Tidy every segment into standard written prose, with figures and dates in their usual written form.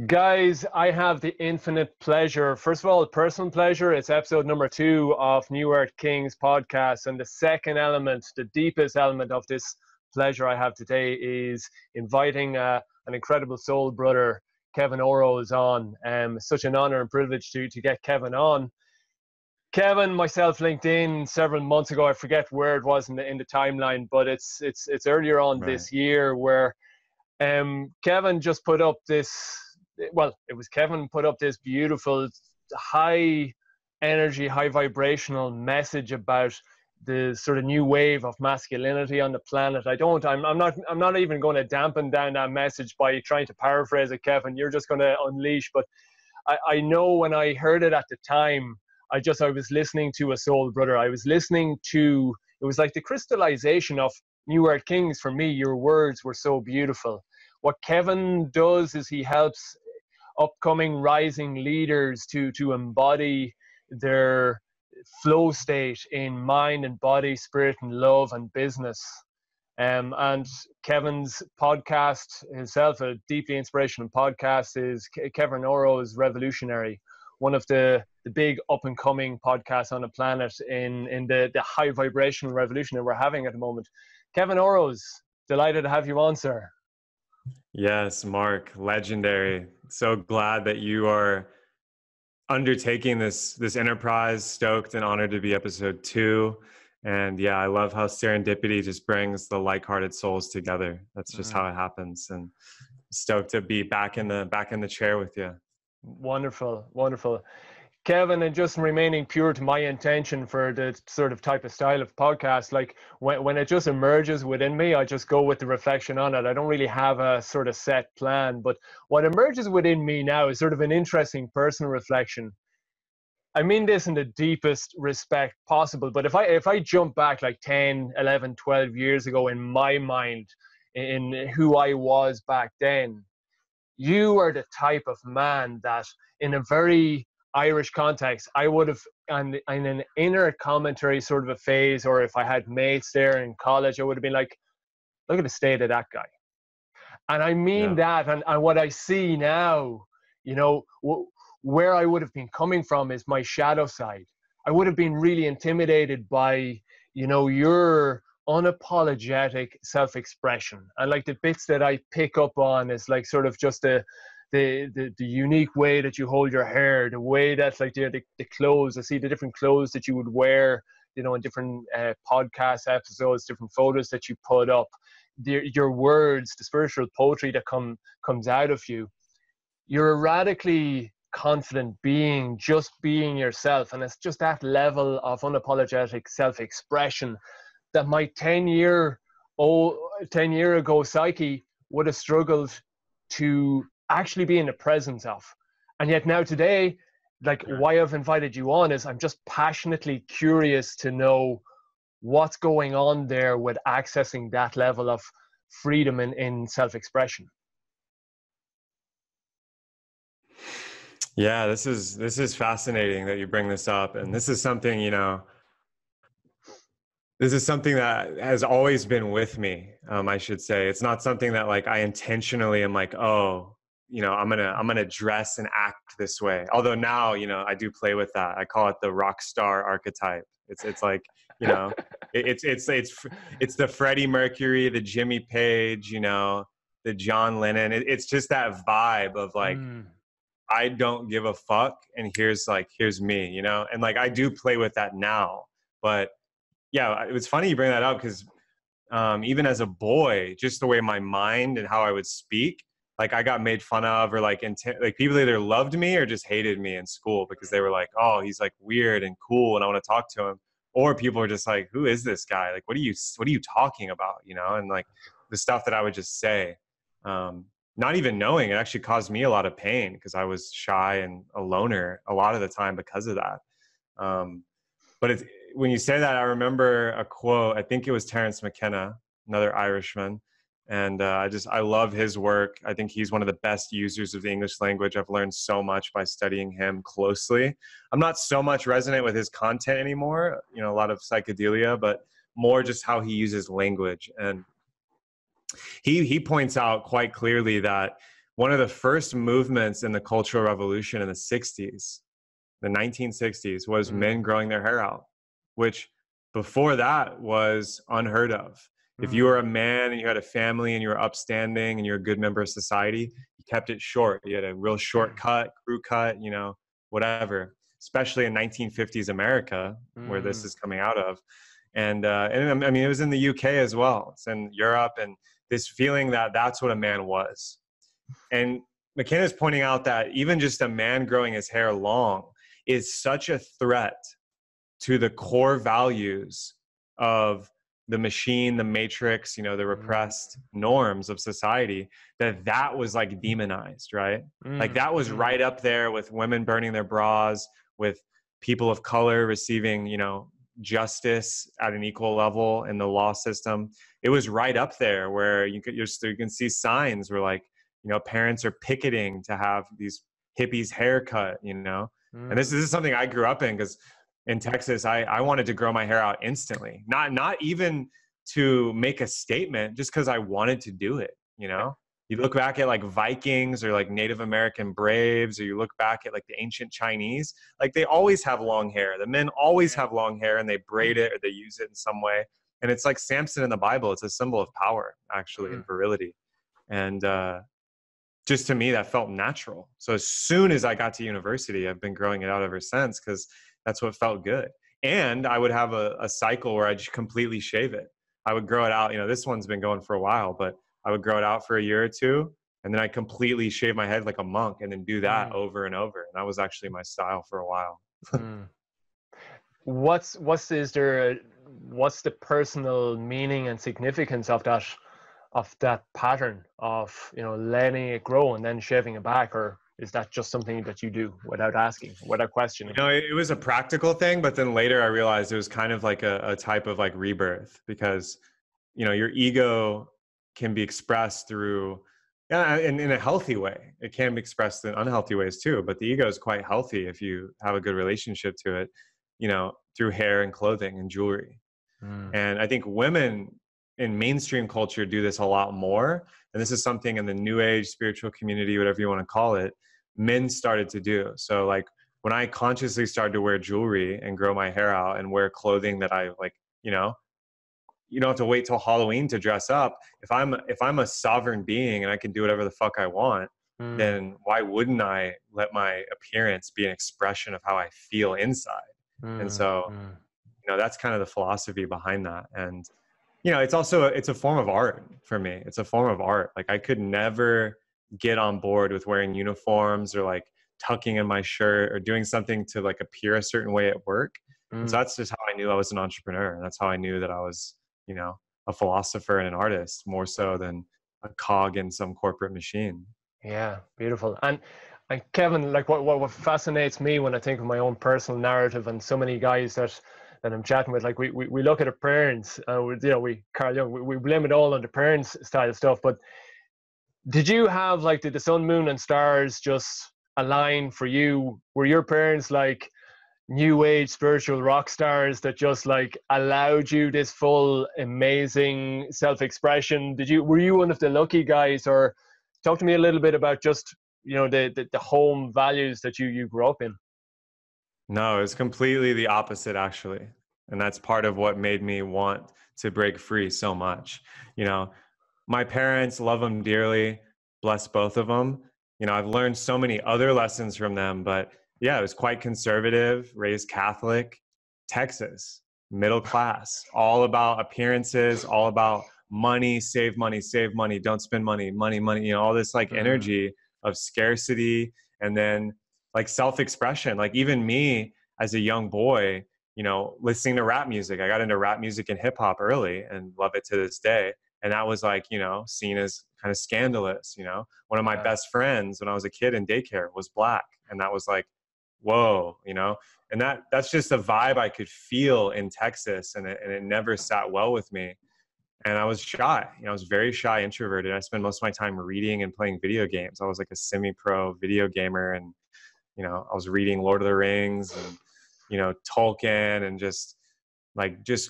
Guys, I have the infinite pleasure. First of all, personal pleasure. It's episode number 2 of New Earth Kings podcast. And the second element, the deepest element of this pleasure I have today is inviting an incredible soul brother, Kevin Orosz, on. Such an honor and privilege to get Kevin on. Kevin, myself linked in several months ago. I forget where it was in the timeline, but it's earlier on this year where Kevin just put up this. Well, it was Kevin put up this beautiful, high energy, high vibrational message about the sort of new wave of masculinity on the planet. I'm not even going to dampen down that message by trying to paraphrase it, Kevin. You're just going to unleash. But I know when I heard it at the time, I was listening to a soul brother. I was listening to, it was like the crystallization of New Earth Kings for me. Your words were so beautiful. What Kevin does is he helps upcoming rising leaders to embody their flow state in mind and body, spirit and love and business. And Kevin's podcast himself, a deeply inspirational podcast, is Kevin Orosz Revolutionary, one of the big up and coming podcasts on the planet in the high vibrational revolution that we're having at the moment. Kevin Orosz, delighted to have you on, sir. Yes, Mark, legendary. So glad that you are undertaking this enterprise. Stoked and honored to be episode 2. And yeah, I love how serendipity just brings the like-hearted souls together. That's just how it happens. And stoked to be back in the chair with you. Wonderful, wonderful. Kevin, and just remaining pure to my intention for the sort of type of style of podcast, like when it just emerges within me, I just go with the reflection on it. I don't really have a sort of set plan, but what emerges within me now is sort of an interesting personal reflection. I mean this in the deepest respect possible, but if I jump back like 10, 11, 12 years ago in my mind, in who I was back then, you are the type of man that in a very Irish context, I would have, in an inner commentary sort of a phase, or if I had mates there in college, I would have been like, look at the state of that guy. And I mean that, and what I see now, you know, where I would have been coming from is my shadow side. I would have been really intimidated by, you know, your unapologetic self-expression. And like the bits that I pick up on is like sort of just the unique way that you hold your hair, the way that like the clothes, I see the different clothes that you would wear, you know, in different podcast episodes, different photos that you put up, your words, the spiritual poetry that comes out of you. You're a radically confident being, just being yourself. And it's just that level of unapologetic self-expression that my 10 year ago psyche would have struggled to actually be in the presence of. And yet now today, like why I've invited you on is I'm just passionately curious to know what's going on there with accessing that level of freedom in self-expression. Yeah, this is fascinating that you bring this up. And this is something, you know, this is something that has always been with me. I should say it's not something that like I intentionally am like, oh, you know, I'm gonna dress and act this way. Although now, you know, I do play with that. I call it the rock star archetype. It's like, you know, it's the Freddie Mercury, the Jimmy Page, you know, the John Lennon. It's just that vibe of like, I don't give a fuck, and here's me, you know, and like I do play with that now. But yeah, it was funny you bring that up because even as a boy, just the way my mind and how I would speak. Like I got made fun of, or like people either loved me or just hated me in school because they were like, oh, he's like weird and cool and I want to talk to him. Or people are just like, who is this guy? Like, what are you talking about? You know? And like the stuff that I would just say, not even knowing, it actually caused me a lot of pain because I was shy and a loner a lot of the time because of that. But when you say that, I remember a quote, I think it was Terence McKenna, another Irishman. And I love his work. I think he's one of the best users of the English language. I've learned so much by studying him closely. I'm not so much resonant with his content anymore, you know, a lot of psychedelia, but more just how he uses language. And he points out quite clearly that one of the first movements in the Cultural Revolution in the 60s, the 1960s, was men growing their hair out, which before that was unheard of. If you were a man and you had a family and you were upstanding and you're a good member of society, you kept it short. You had a real short cut, crew cut, you know, whatever, especially in 1950s America, where this is coming out of. And I mean, it was in the UK as well. It's in Europe, and this feeling that that's what a man was. And McKenna's pointing out that even just a man growing his hair long is such a threat to the core values of the machine, the matrix, you know, the repressed norms of society, that was like demonized, right? Like that was right up there with women burning their bras, with people of color receiving, you know, justice at an equal level in the law system. It was right up there where you can see signs where, like, you know, parents are picketing to have these hippies haircut, you know. And this is something I grew up in, because in Texas, I wanted to grow my hair out instantly, not even to make a statement, just because I wanted to do it, you know. You look back at like Vikings or like Native American braves, or you look back at like the ancient Chinese, like they always have long hair. The men always have long hair, and they braid it or they use it in some way. And it's like Samson in the Bible. It's a symbol of power, actually, and virility. And just to me, that felt natural. So as soon as I got to university, I've been growing it out ever since, because that's what felt good. And I would have a cycle where I just completely shave it. I would grow it out. You know, this one's been going for a while, but I would grow it out for a year or two, and then I completely shave my head like a monk, and then do that over and over. And that was actually my style for a while. What's the personal meaning and significance of that pattern of, you know, letting it grow and then shaving it back? Or is that just something that you do without asking, without questioning? You know, it was a practical thing, but then later I realized it was kind of like a type of like rebirth, because, you know, your ego can be expressed through, in a healthy way. It can be expressed in unhealthy ways too, but the ego is quite healthy if you have a good relationship to it, you know, through hair and clothing and jewelry. And I think women in mainstream culture do this a lot more. And this is something in the new age spiritual community, whatever you want to call it, men started to do. So like when I consciously started to wear jewelry and grow my hair out and wear clothing that I like, you know, you don't have to wait till Halloween to dress up. If I'm a sovereign being and I can do whatever the fuck I want, then why wouldn't I let my appearance be an expression of how I feel inside? And so, you know, that's kind of the philosophy behind that. And, you know, it's a form of art for me. It's a form of art. Like I could never get on board with wearing uniforms or like tucking in my shirt or doing something to like appear a certain way at work. And so that's just how I knew I was an entrepreneur. And that's how I knew that I was, you know, a philosopher and an artist, more so than a cog in some corporate machine. Yeah, beautiful. And Kevin, like what fascinates me when I think of my own personal narrative, and so many guys that I'm chatting with, like we look at appearance, you know, we blame it all on the parents style stuff. But did you have, like, did the sun, moon, and stars just align for you? Were your parents like new age spiritual rock stars that just like allowed you this full amazing self-expression? Were you one of the lucky guys? Or talk to me a little bit about just, you know, the home values that you grew up in. No, it's completely the opposite, actually. And that's part of what made me want to break free so much. You know, my parents, love them dearly, bless both of them. You know, I've learned so many other lessons from them, but yeah, it was quite conservative, raised Catholic, Texas, middle class, all about appearances, all about money, save money, don't spend money, you know, all this like energy of scarcity. And then like self-expression, like even me as a young boy, you know, listening to rap music. I got into rap music and hip hop early and love it to this day. And that was like, you know, seen as kind of scandalous, you know. One of my best friends when I was a kid in daycare was Black. And that was like, whoa, you know. And that's just a vibe I could feel in Texas, and it never sat well with me. And I was shy, you know, I was very shy, introverted. I spent most of my time reading and playing video games. I was like a semi-pro video gamer, and, you know, I was reading Lord of the Rings and, you know, Tolkien, and just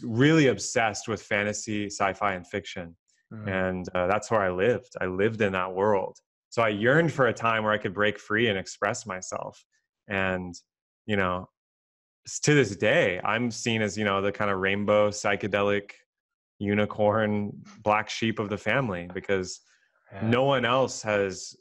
really obsessed with fantasy, sci-fi, and fiction. And that's where I lived. I lived in that world. So I yearned for a time where I could break free and express myself. And, you know, to this day, I'm seen as, you know, the kind of rainbow psychedelic unicorn black sheep of the family, because Yeah. no one else has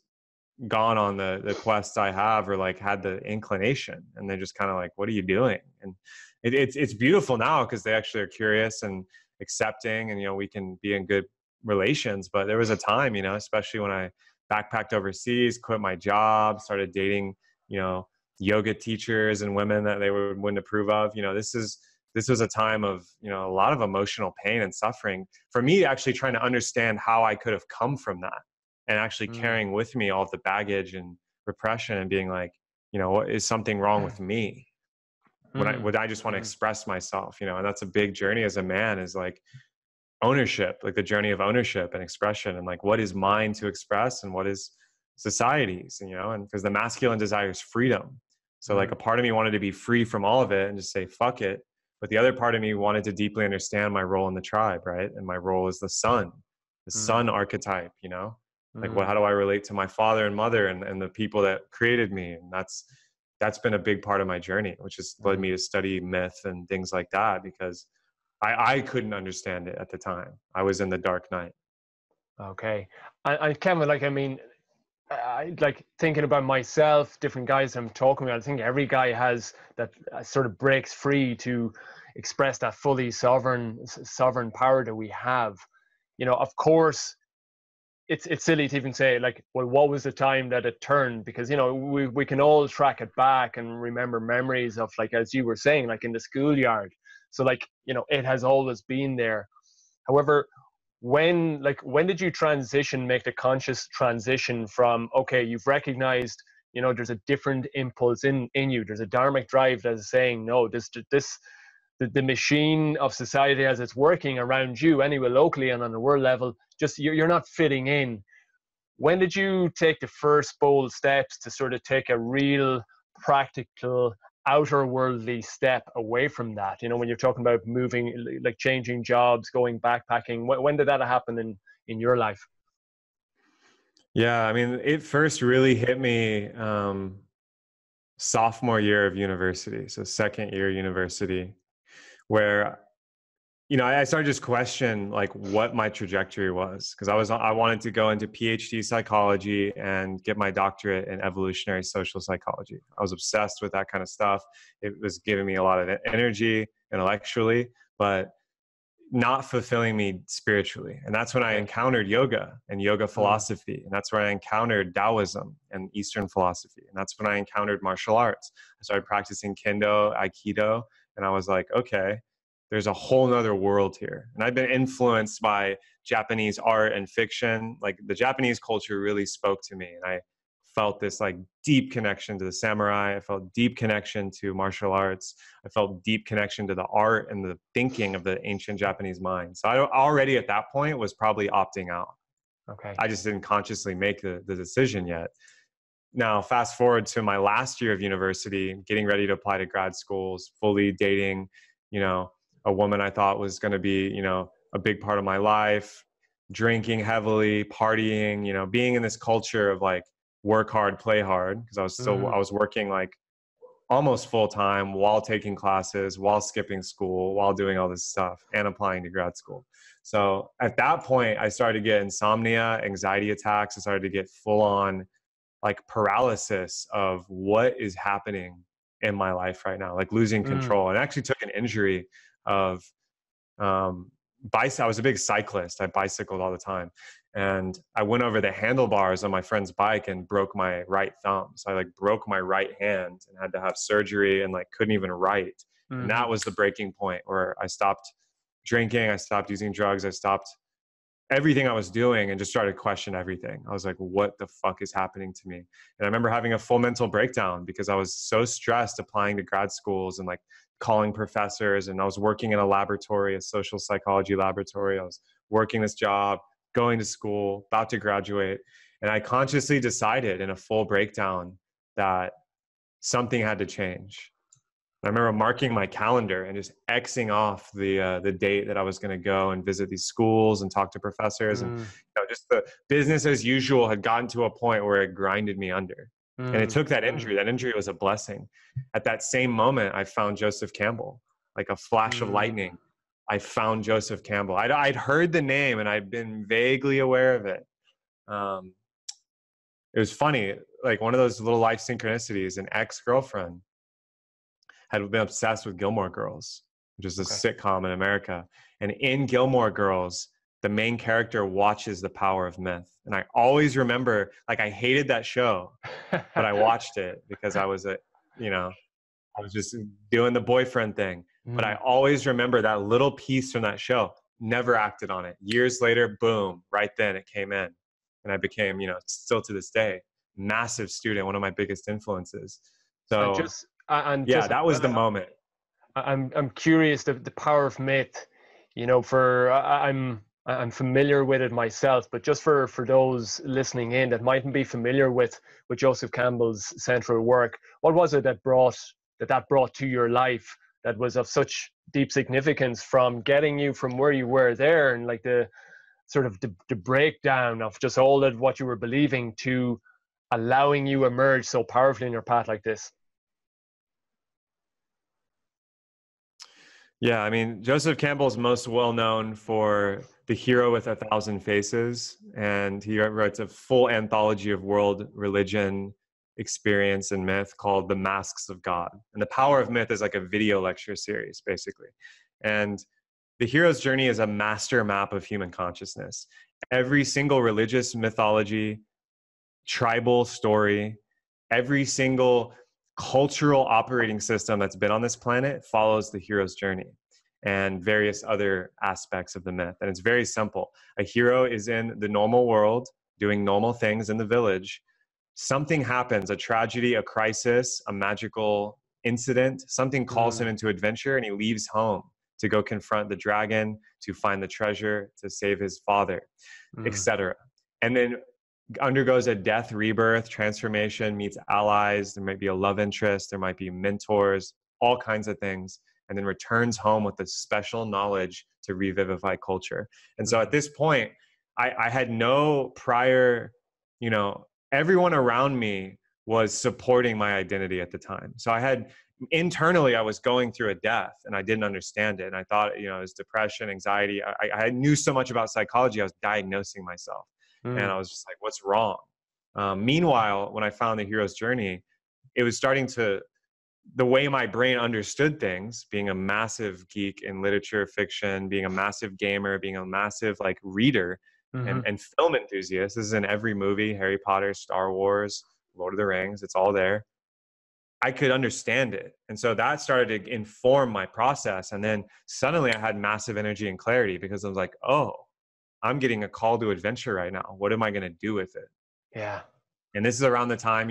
gone on the quest I have, or like had the inclination, and they're just kind of like, what are you doing? And it's beautiful now because they actually are curious and accepting, and, you know, we can be in good relations. But there was a time, you know, especially when I backpacked overseas, quit my job, started dating, you know, yoga teachers and women that they wouldn't approve of. You know, this was a time of, you know, a lot of emotional pain and suffering for me, actually trying to understand how I could have come from that, and actually carrying with me all of the baggage and repression, and being like, you know, what is something wrong with me? Would I just want to express myself, you know? And that's a big journey as a man, is like ownership, like the journey of ownership and expression, and like, what is mine to express and what is society's, you know? And because the masculine desire is freedom. So like a part of me wanted to be free from all of it and just say, fuck it. But the other part of me wanted to deeply understand my role in the tribe, right? And my role as the son archetype, you know? Like, how do I relate to my father and mother and the people that created me? And that's been a big part of my journey, which has led me to study myth and things like that, because I couldn't understand it at the time. I was in the dark night. Okay. And Kevin, like, I mean, I like thinking about myself, different guys I'm talking with. I think every guy has that sort of breaks free to express that fully sovereign power that we have. You know, of course, it's silly to even say, like, well, what was the time that it turned? Because, you know, we can all track it back and remember memories of, like, as you were saying, like in the schoolyard. So, like, you know, it has always been there. However, when did you make the conscious transition from, okay, you've recognized, you know, there's a different impulse in you, there's a dharmic drive that is saying, no, the machine of society as it's working around you anyway, locally and on a world level, just you're not fitting in. When did you take the first bold steps to sort of take a real practical outer worldly step away from that? You know, when you're talking about moving, like changing jobs, going backpacking, when did that happen in your life? Yeah, I mean, it first really hit me sophomore year of university, so second year university, where, you know, I started to just question like what my trajectory was, because I wanted to go into PhD psychology and get my doctorate in evolutionary social psychology. I was obsessed with that kind of stuff. It was giving me a lot of energy intellectually, but not fulfilling me spiritually. And that's when I encountered yoga and yoga philosophy. And that's where I encountered Taoism and Eastern philosophy. And that's when I encountered martial arts. I started practicing Kendo, Aikido, and I was like, okay, there's a whole nother world here. And I've been influenced by Japanese art and fiction. Like the Japanese culture really spoke to me. And I felt this like deep connection to the samurai. I felt deep connection to martial arts. I felt deep connection to the art and the thinking of the ancient Japanese mind. So I already at that point was probably opting out. Okay. I just didn't consciously make the decision yet. Now, fast forward to my last year of university, getting ready to apply to grad schools, fully dating, you know, a woman I thought was going to be, you know, a big part of my life, drinking heavily, partying, you know, being in this culture of like work hard, play hard. Because I was working like almost full time while taking classes, while skipping school, while doing all this stuff and applying to grad school. So at that point, I started to get insomnia, anxiety attacks. I started to get full on like paralysis of what is happening in my life right now, like losing control. And I actually took an injury of I was a big cyclist. I bicycled all the time. And I went over the handlebars on my friend's bike and broke my right thumb. So I like broke my right hand and had to have surgery and like couldn't even write. And that was the breaking point where I stopped drinking. I stopped using drugs. I stopped everything I was doing and just started to question everything. I was like, what the fuck is happening to me? And I remember having a full mental breakdown because I was so stressed applying to grad schools and like calling professors. And I was working in a laboratory, a social psychology laboratory. I was working this job, going to school, about to graduate. And I consciously decided in a full breakdown that something had to change. I remember marking my calendar and just Xing off the date that I was going to go and visit these schools and talk to professors. And just the business as usual had gotten to a point where it grinded me under. And it took that injury. That injury was a blessing. At that same moment, I found Joseph Campbell, like a flash of lightning. I found Joseph Campbell. I'd heard the name and I'd been vaguely aware of it. It was funny, like one of those little life synchronicities. An ex-girlfriend had been obsessed with Gilmore Girls, which is a sitcom in America. And in Gilmore Girls, the main character watches The Power of Myth. And I always remember, like, I hated that show, but I watched it because I was I was just doing the boyfriend thing. But I always remember that little piece from that show, never acted on it. Years later, boom, right then it came in. And I became, still to this day, massive student, one of my biggest influences. So that was the moment. I'm curious, the power of myth, I'm familiar with it myself, but just for those listening in that mightn't be familiar with Joseph Campbell's central work, what was it that brought to your life that was of such deep significance, from getting you from where you were there and like the sort of the breakdown of just all of what you were believing to allowing you emerge so powerfully in your path like this? Yeah, I mean, Joseph Campbell's most well known for The Hero with 1,000 Faces, and he writes a full anthology of world religion, experience, and myth called The Masks of God. And The Power of Myth is like a video lecture series, basically. And the hero's journey is a master map of human consciousness. Every single religious mythology, tribal story, every single cultural operating system that's been on this planet follows the hero's journey and various other aspects of the myth. And it's very simple. A hero is in the normal world doing normal things in the village. Something happens, a tragedy, a crisis, a magical incident, something calls him into adventure, and he leaves home to go confront the dragon, to find the treasure, to save his father, etc. And then undergoes a death, rebirth, transformation, meets allies. There might be a love interest. There might be mentors, all kinds of things. And then returns home with the special knowledge to revivify culture. And so at this point, I had no prior, everyone around me was supporting my identity at the time. So internally, I was going through a death and I didn't understand it. And I thought, it was depression, anxiety. I knew so much about psychology. I was diagnosing myself. And I was just like, what's wrong? Meanwhile, when I found the hero's journey, it was starting to, the way my brain understood things, being a massive geek in literature, fiction, being a massive gamer, being a massive reader and film enthusiast. This is in every movie, Harry Potter, Star Wars, Lord of the Rings, it's all there. I could understand it. And so that started to inform my process. And then suddenly I had massive energy and clarity because I was like, oh, I'm getting a call to adventure right now. What am I going to do with it? Yeah. And this is around the time,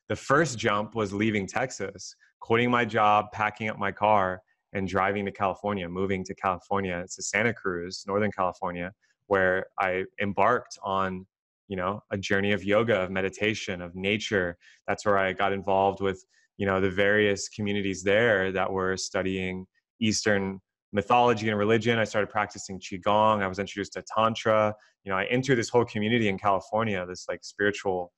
the first jump was leaving Texas, quitting my job, packing up my car and driving to California, moving to California. It's Santa Cruz, Northern California, where I embarked on, a journey of yoga, of meditation, of nature. That's where I got involved with, the various communities there that were studying Eastern mythology and religion. I started practicing Qigong. I was introduced to Tantra. I entered this whole community in California, this spiritual,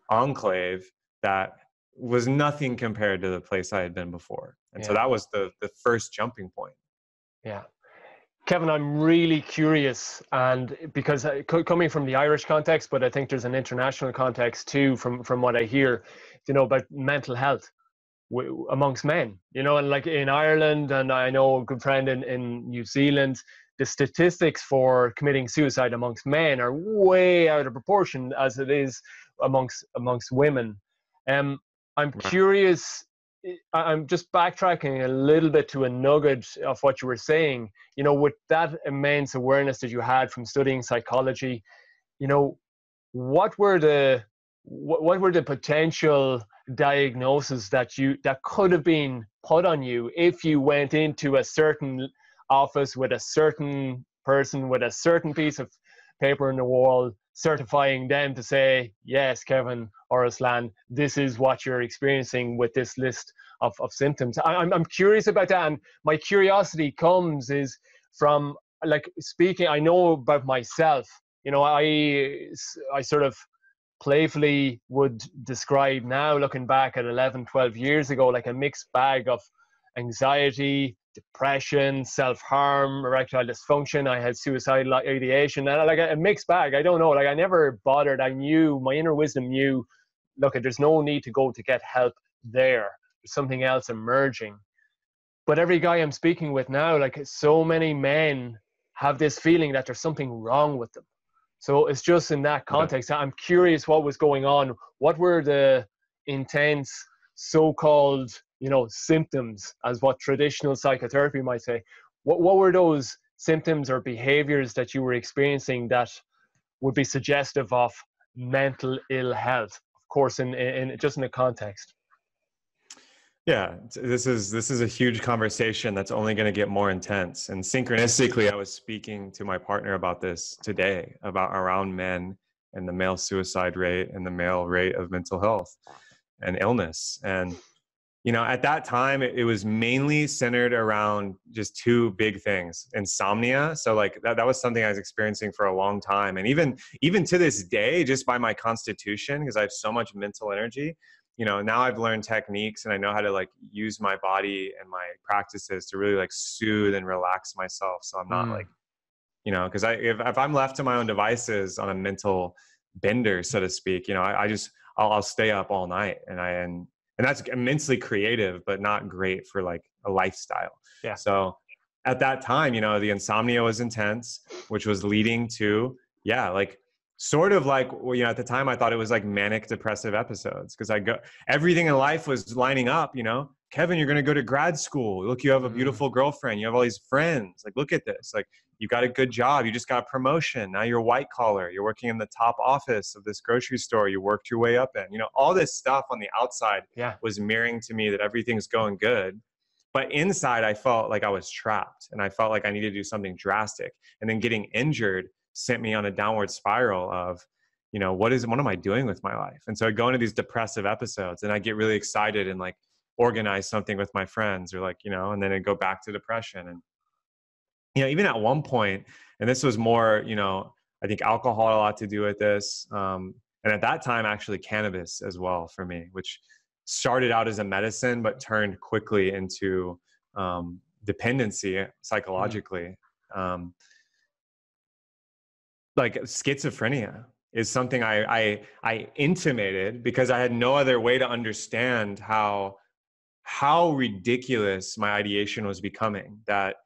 enclave that was nothing compared to the place I had been before. And so that was the first jumping point. Yeah. Kevin, I'm really curious, and because coming from the Irish context, but I think there's an international context too, from what I hear, about mental health amongst men, and like in Ireland, and I know a good friend in New Zealand, the statistics for committing suicide amongst men are way out of proportion as it is amongst women. I'm curious, I'm just backtracking a little bit to a nugget of what you were saying, with that immense awareness that you had from studying psychology, what were the potential diagnoses that could have been put on you if you went into a certain office with a certain person with a certain piece of paper on the wall certifying them to say, yes, Kevin Orosz, this is what you're experiencing with this list of symptoms. I'm curious about that, and my curiosity comes is from, like, speaking, I know about myself, you know, I sort of playfully would describe now, looking back at 11, 12 years ago, like a mixed bag of anxiety, depression, self-harm, erectile dysfunction. I had suicidal ideation, and like a mixed bag. I don't know, like I never bothered. I knew, my inner wisdom knew, look, there's no need to go to get help there. There's something else emerging. But every guy I'm speaking with now, like so many men have this feeling that there's something wrong with them. So it's just in that context, I'm curious what was going on. What were the intense so-called, you know, symptoms, as what traditional psychotherapy might say? What were those symptoms or behaviors that you were experiencing that would be suggestive of mental ill health? Of course, in just in a context. Yeah, this is a huge conversation that's only going to get more intense. And synchronistically, I was speaking to my partner about this today, about around men and the male suicide rate and the male rate of mental health and illness. And, you know, at that time, it was mainly centered around just two big things: insomnia. So like that was something I was experiencing for a long time. And even to this day, just by my constitution, because I have so much mental energy, you know, now I've learned techniques and I know how to like use my body and my practices to really like soothe and relax myself. So I'm not like, you know, because if I'm left to my own devices on a mental bender, so to speak, you know, I'll stay up all night, and that's immensely creative, but not great for like a lifestyle. Yeah. So at that time, you know, the insomnia was intense, which was leading to, like sort of like, well, you know, at the time I thought it was like manic depressive episodes, because everything in life was lining up, you know. Kevin, you're going to go to grad school. Look, you have a beautiful girlfriend. You have all these friends. Like, look at this. Like, you got a good job. You just got a promotion. Now you're white collar. You're working in the top office of this grocery store. You worked your way up in, you know, all this stuff on the outside was mirroring to me that everything's going good. But inside, I felt like I was trapped, and I felt like I needed to do something drastic. And then getting injured sent me on a downward spiral of, you know, what am I doing with my life? And so I go into these depressive episodes, and I get really excited and like organize something with my friends, or like, you know, and then I go back to depression. And, you know, even at one point, and this was more, you know, I think alcohol had a lot to do with this. And at that time, actually cannabis as well for me, which started out as a medicine, but turned quickly into dependency psychologically. Like schizophrenia is something I intimated because I had no other way to understand how ridiculous my ideation was becoming. That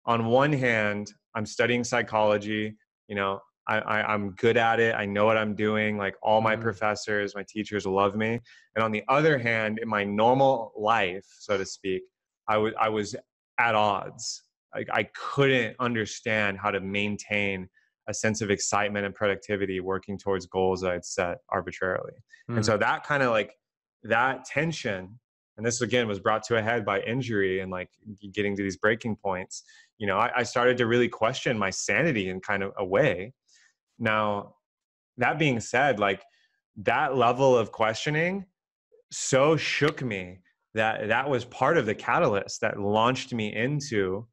on one hand, I'm studying psychology, you know, I'm good at it. I know what I'm doing. Like all my professors, my teachers love me. And on the other hand, in my normal life, so to speak, I was at odds. Like I couldn't understand how to maintain a sense of excitement and productivity working towards goals that I'd set arbitrarily. And so that kind of like that tension, and this again was brought to a head by injury and like getting to these breaking points, you know, I started to really question my sanity in kind of a way. Now, that being said, like that level of questioning so shook me that was part of the catalyst that launched me into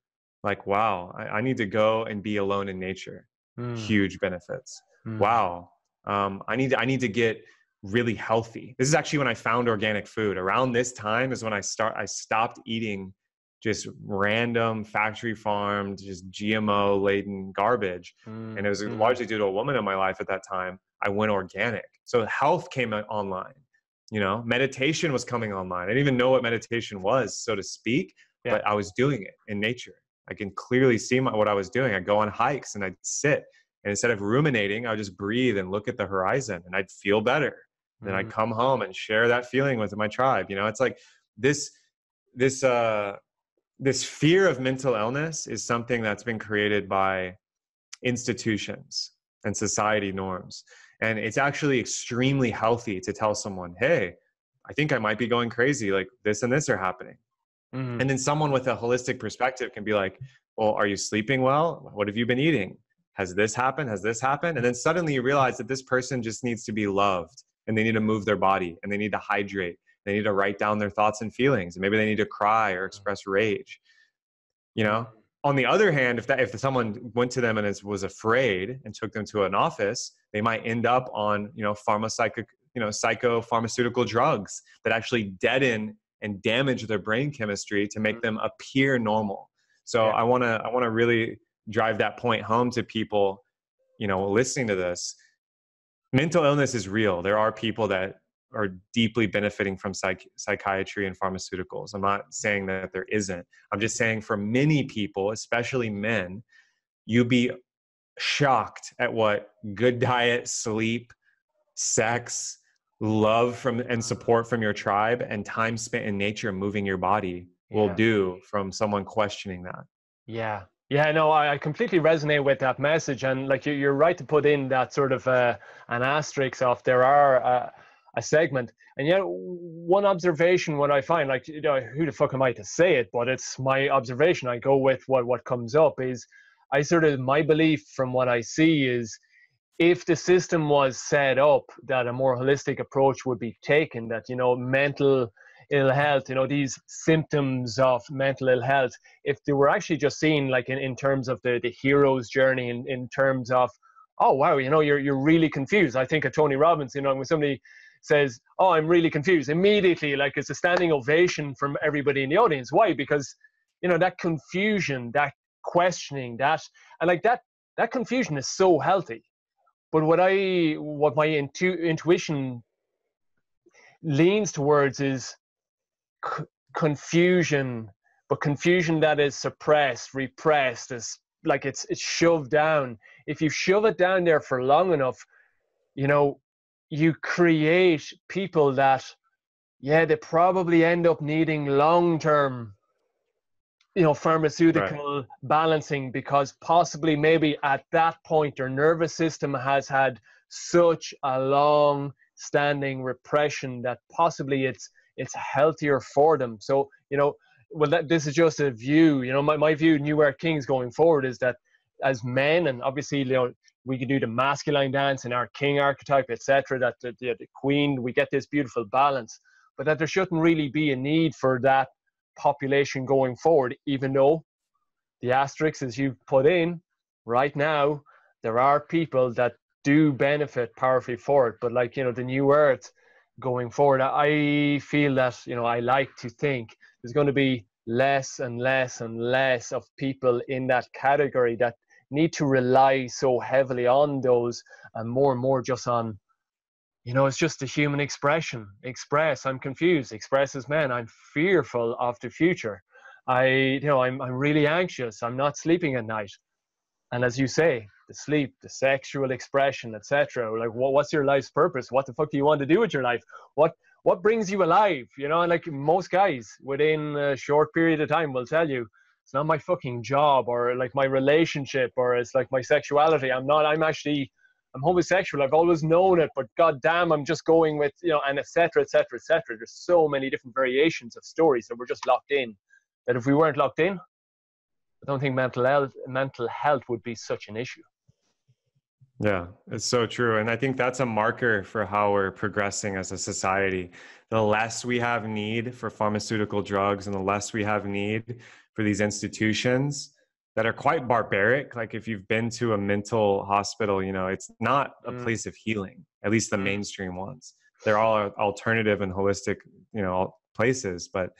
like, wow, I need to go and be alone in nature. Huge benefits. Wow. I need to get really healthy. This is actually when I found organic food. Around this time is when I stopped eating just random factory farmed, just GMO laden garbage. And it was largely due to a woman in my life at that time. I went organic. So health came online, you know, meditation was coming online. I didn't even know what meditation was, so to speak, but I was doing it in nature. I can clearly see what I was doing. I'd go on hikes and I'd sit, and instead of ruminating, I would just breathe and look at the horizon, and I'd feel better. Then I'd come home and share that feeling with my tribe. You know, it's like this fear of mental illness is something that's been created by institutions and society norms. And it's actually extremely healthy to tell someone, hey, I think I might be going crazy. Like this and this are happening. And then someone with a holistic perspective can be like, well, are you sleeping well? What have you been eating? Has this happened? Has this happened? And then suddenly you realize that this person just needs to be loved, and they need to move their body, and they need to hydrate, They need to write down their thoughts and feelings. And maybe they need to cry or express rage. You know, on the other hand, if someone went to them and was afraid and took them to an office, they might end up on, psychopharmaceutical drugs that actually deaden and damage their brain chemistry to make them appear normal. So I want to really drive that point home to people, listening to this. Mental illness is real. There are people that are deeply benefiting from psychiatry and pharmaceuticals. I'm not saying that there isn't. I'm just saying for many people, especially men, you'd be shocked at what good diet, sleep, sex, love and support from your tribe, and time spent in nature moving your body will do from someone questioning that. Yeah. Yeah, no, I completely resonate with that message. And like you're right to put in that sort of an asterisk of there are a segment. And one observation, what I find, like, who the fuck am I to say it, but it's my observation. I go with what comes up is my belief from what I see is if the system was set up that a more holistic approach would be taken, that, mental ill health, these symptoms of mental ill health, if they were actually just seen like in terms of the hero's journey, in terms of, oh wow, you're really confused. I think of Tony Robbins, when somebody says, oh, I'm really confused, immediately like it's a standing ovation from everybody in the audience. Why? Because that confusion, that questioning, that confusion is so healthy. But what my intuition leans towards is confusion, but confusion that is suppressed, repressed, is like it's shoved down. If you shove it down there for long enough, you create people that, they probably end up needing long-term, pharmaceutical balancing, because possibly maybe at that point their nervous system has had such a long-standing repression that possibly it's healthier for them. So, this is just a view. My view, New Earth Kings going forward, is that as men, and obviously, we can do the masculine dance and our king archetype, etc., that the queen, we get this beautiful balance, but that there shouldn't really be a need for that population going forward, even though the asterisk, as you've put in, right now, there are people that do benefit powerfully for it. But like, the New Earth going forward, I feel that, I like to think there's going to be less and less and less of people in that category that need to rely so heavily on those, and more just on, it's just the human expression. Express, I'm confused. Express as men, I'm fearful of the future. I'm really anxious. I'm not sleeping at night. And as you say, the sleep, the sexual expression, etc. Like, what's your life's purpose? What the fuck do you want to do with your life? What brings you alive? And like most guys within a short period of time will tell you, it's not my fucking job, or like my relationship, or it's like my sexuality. I'm homosexual. I've always known it, but goddamn, I'm just going with, and etc., etc., etc. There's so many different variations of stories that we're just locked in, that if we weren't locked in, I don't think mental health would be such an issue. Yeah, it's so true. And I think that's a marker for how we're progressing as a society. The less we have need for pharmaceutical drugs, and the less we have need for these institutions that are quite barbaric. Like, if you've been to a mental hospital, it's not a place of healing, at least the mainstream ones. They're all alternative and holistic, places, but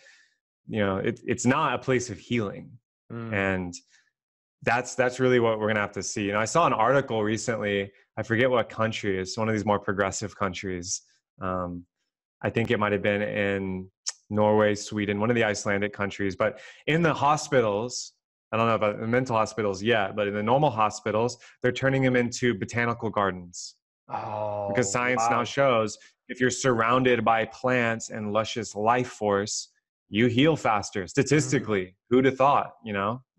it's not a place of healing. And that's really what we're going to have to see. I saw an article recently, I forget what country, it's one of these more progressive countries. I think it might've been in Norway, Sweden, one of the Icelandic countries, but in the hospitals, I don't know about the mental hospitals yet, but in the normal hospitals, they're turning them into botanical gardens. Because science now shows if you're surrounded by plants and luscious life force, you heal faster statistically. Who'd have thought?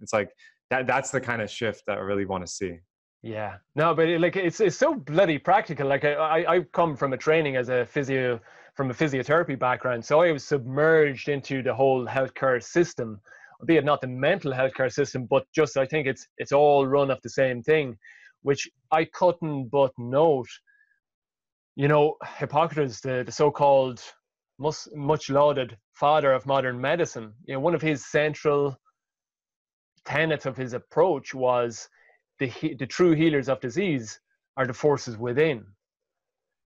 It's like that's the kind of shift that I really want to see. Yeah, no, but it's so bloody practical. Like, I come from a training as from a physiotherapy background, so I was submerged into the whole healthcare system, albeit not the mental healthcare system, but just, I think it's all run off the same thing, which I couldn't but note. Hippocrates, the so-called much lauded father of modern medicine, you know, one of his central tenets of his approach was the true healers of disease are the forces within.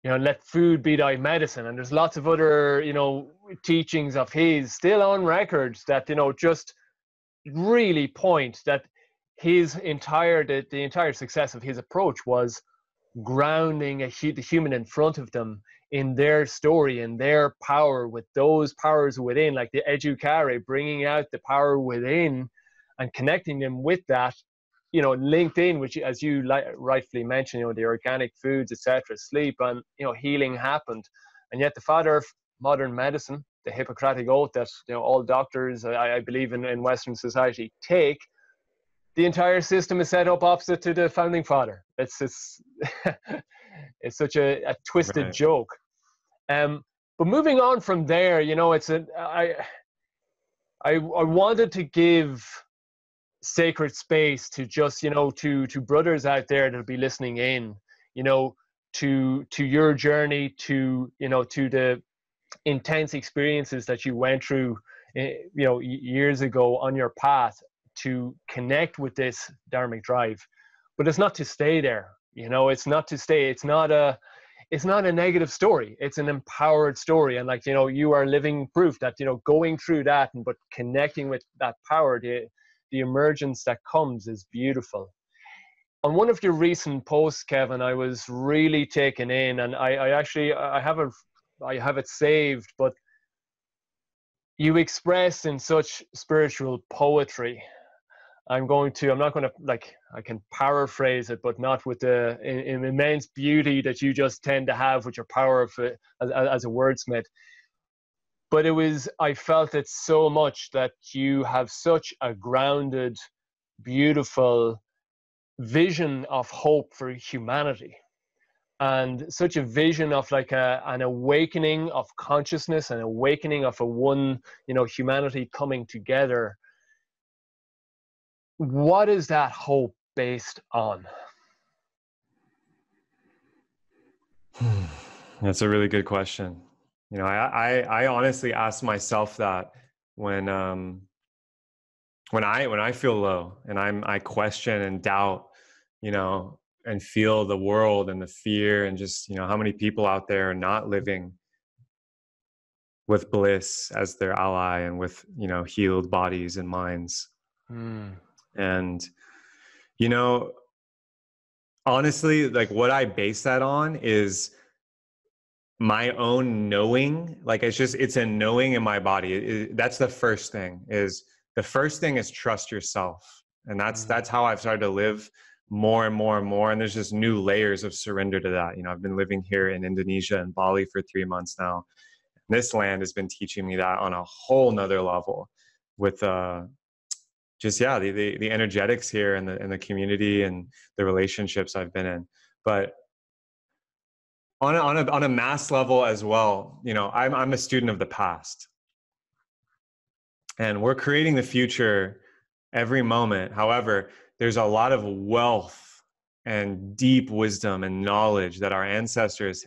You know, let food be thy medicine. And there's lots of other, you know, teachings of his still on record that, you know, just really point that his entire, the entire success of his approach was grounding the human in front of them in their story and their power, with those powers within, like the educare, bringing out the power within and connecting them with that, you know, linked in, which, as you rightfully mentioned, you know, the organic foods, etc., sleep, and, you know, healing happened. And yet the father of modern medicine, the Hippocratic oath that, you know, all doctors, I believe in Western society take, the entire system is set up opposite to the founding father. It's it's such a twisted Right. joke. But moving on from there, you know, I wanted to give sacred space to just, you know, to brothers out there that'll be listening in, you know, to your journey, to, you know, to the intense experiences that you went through, you know, years ago on your path, to connect with this dharmic drive. But it's not to stay there, you know, it's not to stay, it's not a negative story, it's an empowered story. And, like, you know, you are living proof that, you know, going through that but connecting with that power, the emergence that comes is beautiful. On one of your recent posts, Kevin, I was really taken in, and I have it saved, but you expressed in such spiritual poetry. I'm not going to, like, I can paraphrase it, but not with the immense beauty that you just tend to have with your power of as a wordsmith. But I felt it so much that you have such a grounded, beautiful vision of hope for humanity, and such a vision of, like, an awakening of consciousness, an awakening of you know, humanity coming together. What is that hope based on? That's a really good question. You know, I honestly ask myself that when I feel low and I question and doubt, you know, and feel the world and the fear, and just, you know, how many people out there are not living with bliss as their ally, and with, you know, healed bodies and minds. And, you know, honestly, like, what I base that on is my own knowing. Like, it's a knowing in my body. That's the first thing. The first thing is trust yourself. And that's how I've started to live more and more and more. And there's just new layers of surrender to that. You know, I've been living here in Indonesia and Bali for 3 months now. This land has been teaching me that on a whole nother level, with just, yeah, the energetics here, and the community and the relationships I've been in. But on a mass level as well, you know, I'm a student of the past, and we're creating the future every moment. However, there's a lot of wealth and deep wisdom and knowledge that our ancestors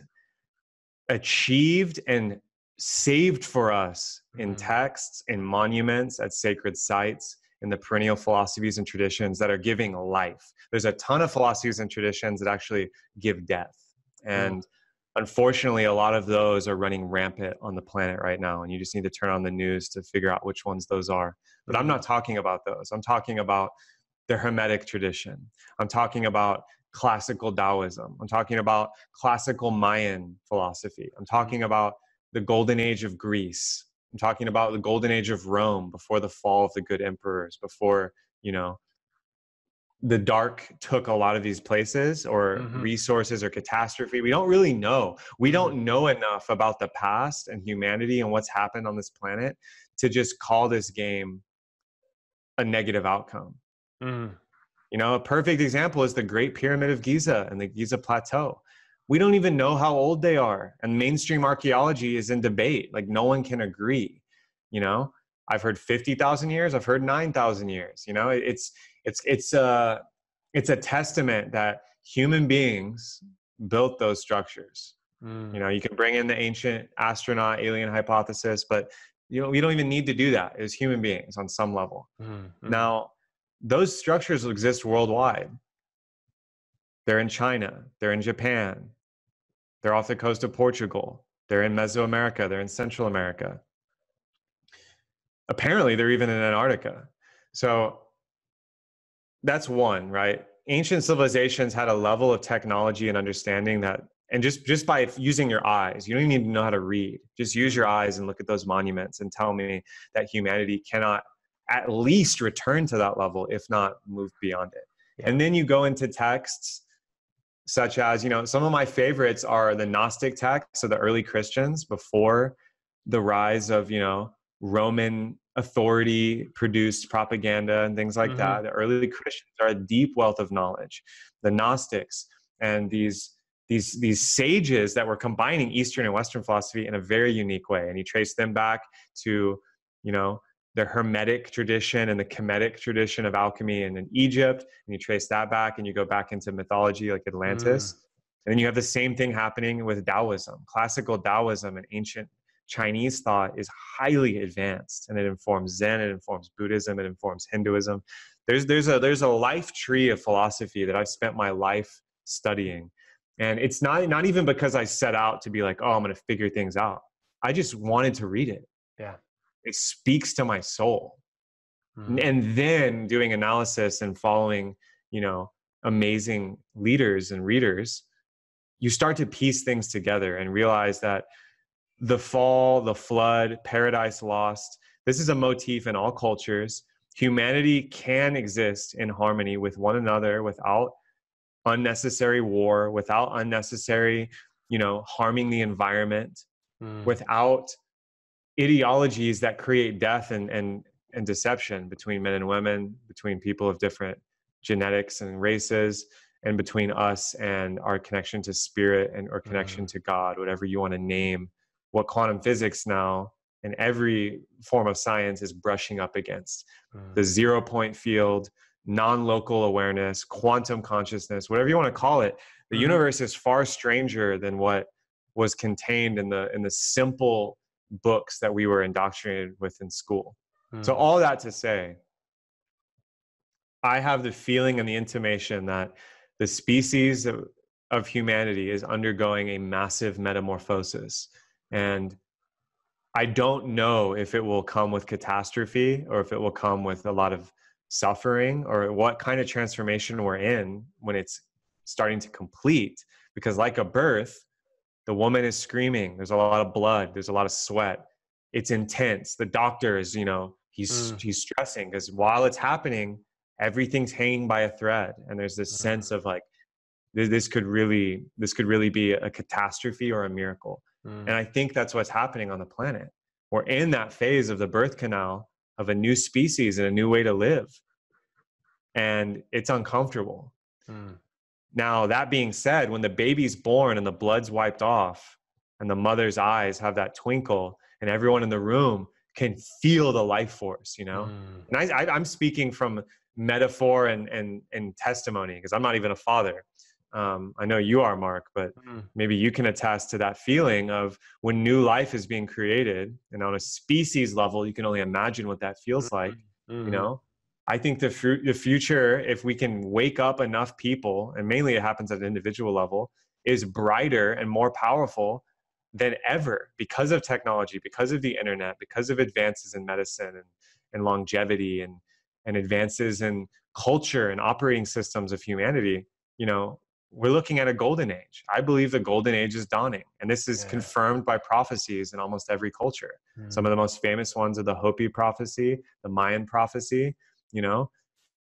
achieved and saved for us in texts, in monuments, at sacred sites, in the perennial philosophies and traditions that are giving life. There's a ton of philosophies and traditions that actually give death. And unfortunately, a lot of those are running rampant on the planet right now. And you just need to turn on the news to figure out which ones those are. But I'm not talking about those. I'm talking about the Hermetic tradition. I'm talking about classical Taoism. I'm talking about classical Mayan philosophy. I'm talking about the golden age of Greece. I'm talking about the golden age of Rome, before the fall of the good emperors, before, you know, the dark took a lot of these places, or resources, or catastrophe. We don't really know. We don't know enough about the past and humanity and what's happened on this planet to just call this game a negative outcome. You know, a perfect example is the Great Pyramid of Giza and the Giza Plateau. We don't even know how old they are, and mainstream archaeology is in debate. Like, no one can agree. You know, I've heard 50,000 years. I've heard 9,000 years. You know, it's a testament that human beings built those structures. You know, you can bring in the ancient astronaut alien hypothesis, but you know, we don't even need to do that as human beings on some level. Now, those structures exist worldwide. They're in China, they're in Japan, they're off the coast of Portugal, they're in Mesoamerica, they're in Central America. Apparently, they're even in Antarctica. So that's one, right? Ancient civilizations had a level of technology and understanding that, and just by using your eyes, you don't even need to know how to read. Just use your eyes and look at those monuments and tell me that humanity cannot at least return to that level, if not move beyond it. Yeah. And then you go into texts such as, you know, some of my favorites are the Gnostic texts, so the early Christians before the rise of, you know, Roman authority produced propaganda and things like that. The early Christians are a deep wealth of knowledge. The Gnostics and these sages that were combining Eastern and Western philosophy in a very unique way. And you trace them back to, you know, the Hermetic tradition and the Kemetic tradition of alchemy and in Egypt. And you trace that back and you go back into mythology like Atlantis. And then you have the same thing happening with Taoism. Classical Taoism and ancient Chinese thought is highly advanced, and it informs Zen, it informs Buddhism, it informs Hinduism. There's a life tree of philosophy that I've spent my life studying. And it's not even because I set out to be like, oh, I'm going to figure things out. I just wanted to read it. Yeah. It speaks to my soul. And then doing analysis and following, you know, amazing leaders and readers, you start to piece things together and realize that the fall, the flood, paradise lost, this is a motif in all cultures. Humanity can exist in harmony with one another without unnecessary war, without unnecessary, you know, harming the environment, without ideologies that create death and deception between men and women, between people of different genetics and races, and between us and our connection to spirit and our connection to God, whatever you want to name what quantum physics now and every form of science is brushing up against. The 0 point field, non-local awareness, quantum consciousness, whatever you want to call it. The universe is far stranger than what was contained in the simple books that we were indoctrinated with in school. So all that to say, I have the feeling and the intimation that the species of humanity is undergoing a massive metamorphosis. And I don't know if it will come with catastrophe or if it will come with a lot of suffering or what kind of transformation we're in when it's starting to complete. Because like a birth, the woman is screaming. There's a lot of blood. There's a lot of sweat. It's intense. The doctor is, you know, he's stressing because while it's happening, everything's hanging by a thread. And there's this sense of like, this could really be a catastrophe or a miracle. And I think that's what's happening on the planet. We're in that phase of the birth canal of a new species and a new way to live. And it's uncomfortable. Now, that being said, when the baby's born and the blood's wiped off and the mother's eyes have that twinkle and everyone in the room can feel the life force, you know? And I'm speaking from metaphor and testimony because I'm not even a father. I know you are, Mark, but maybe you can attest to that feeling of when new life is being created, and on a species level, you can only imagine what that feels like. You know, I think the future, if we can wake up enough people, and mainly it happens at an individual level, is brighter and more powerful than ever because of technology, because of the internet, because of advances in medicine and longevity and advances in culture and operating systems of humanity. You know, we're looking at a golden age. I believe the golden age is dawning. And this is confirmed by prophecies in almost every culture. Some of the most famous ones are the Hopi prophecy, the Mayan prophecy. You know,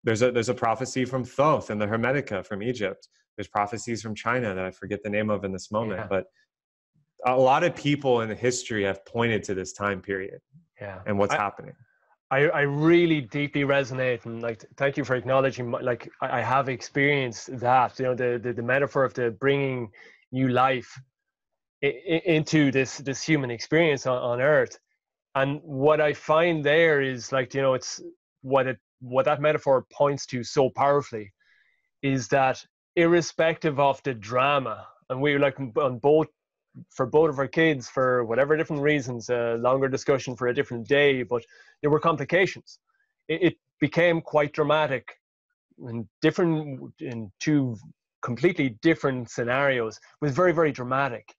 there's a prophecy from Thoth and the Hermetica from Egypt. There's prophecies from China that I forget the name of in this moment. But a lot of people in history have pointed to this time period and what's happening. I really deeply resonate, and like, thank you for acknowledging, like, I have experienced that, you know, the metaphor of the bringing new life into this human experience on earth. And what I find there is, like, you know, it's what that metaphor points to so powerfully is that irrespective of the drama, and we're like on both for both of our kids, for whatever different reasons, a longer discussion for a different day, but there were complications. It became quite dramatic in two completely different scenarios. It was very, very dramatic.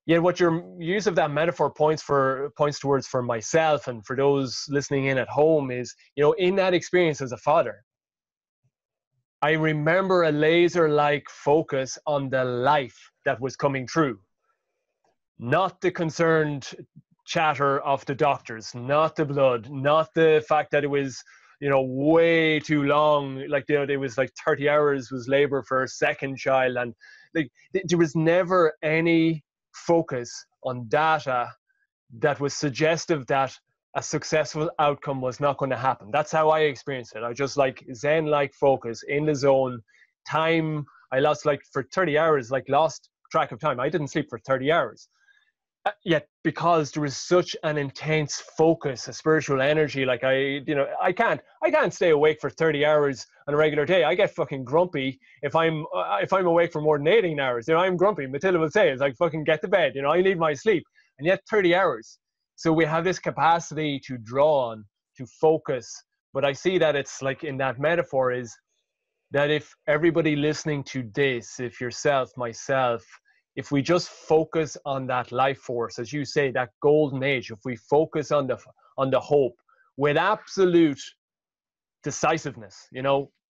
Yet what your use of that metaphor points towards for myself and for those listening in at home is, in that experience as a father, I remember a laser-like focus on the life that was coming through, not the concerned chatter of the doctors, not the blood, not the fact that it was, way too long. Like, it was like 30 hours was labor for a second child. And like, there was never any focus on data that was suggestive that a successful outcome was not going to happen. That's how I experienced it. I just like Zen-like focus in the zone. Time, I lost like for 30 hours, like lost track of time. I didn't sleep for 30 hours. Yet because there was such an intense focus, a spiritual energy, like I can't stay awake for 30 hours on a regular day. I get fucking grumpy if I'm awake for more than 18 hours. I'm grumpy. Matilda will say, it's like, fucking get to bed. I need my sleep. And yet 30 hours. So we have this capacity to draw on, to focus. But I see that it's like in that metaphor is that if everybody listening to this, if yourself, myself, if we just focus on that life force, as you say, that golden age, if we focus on the hope with absolute decisiveness,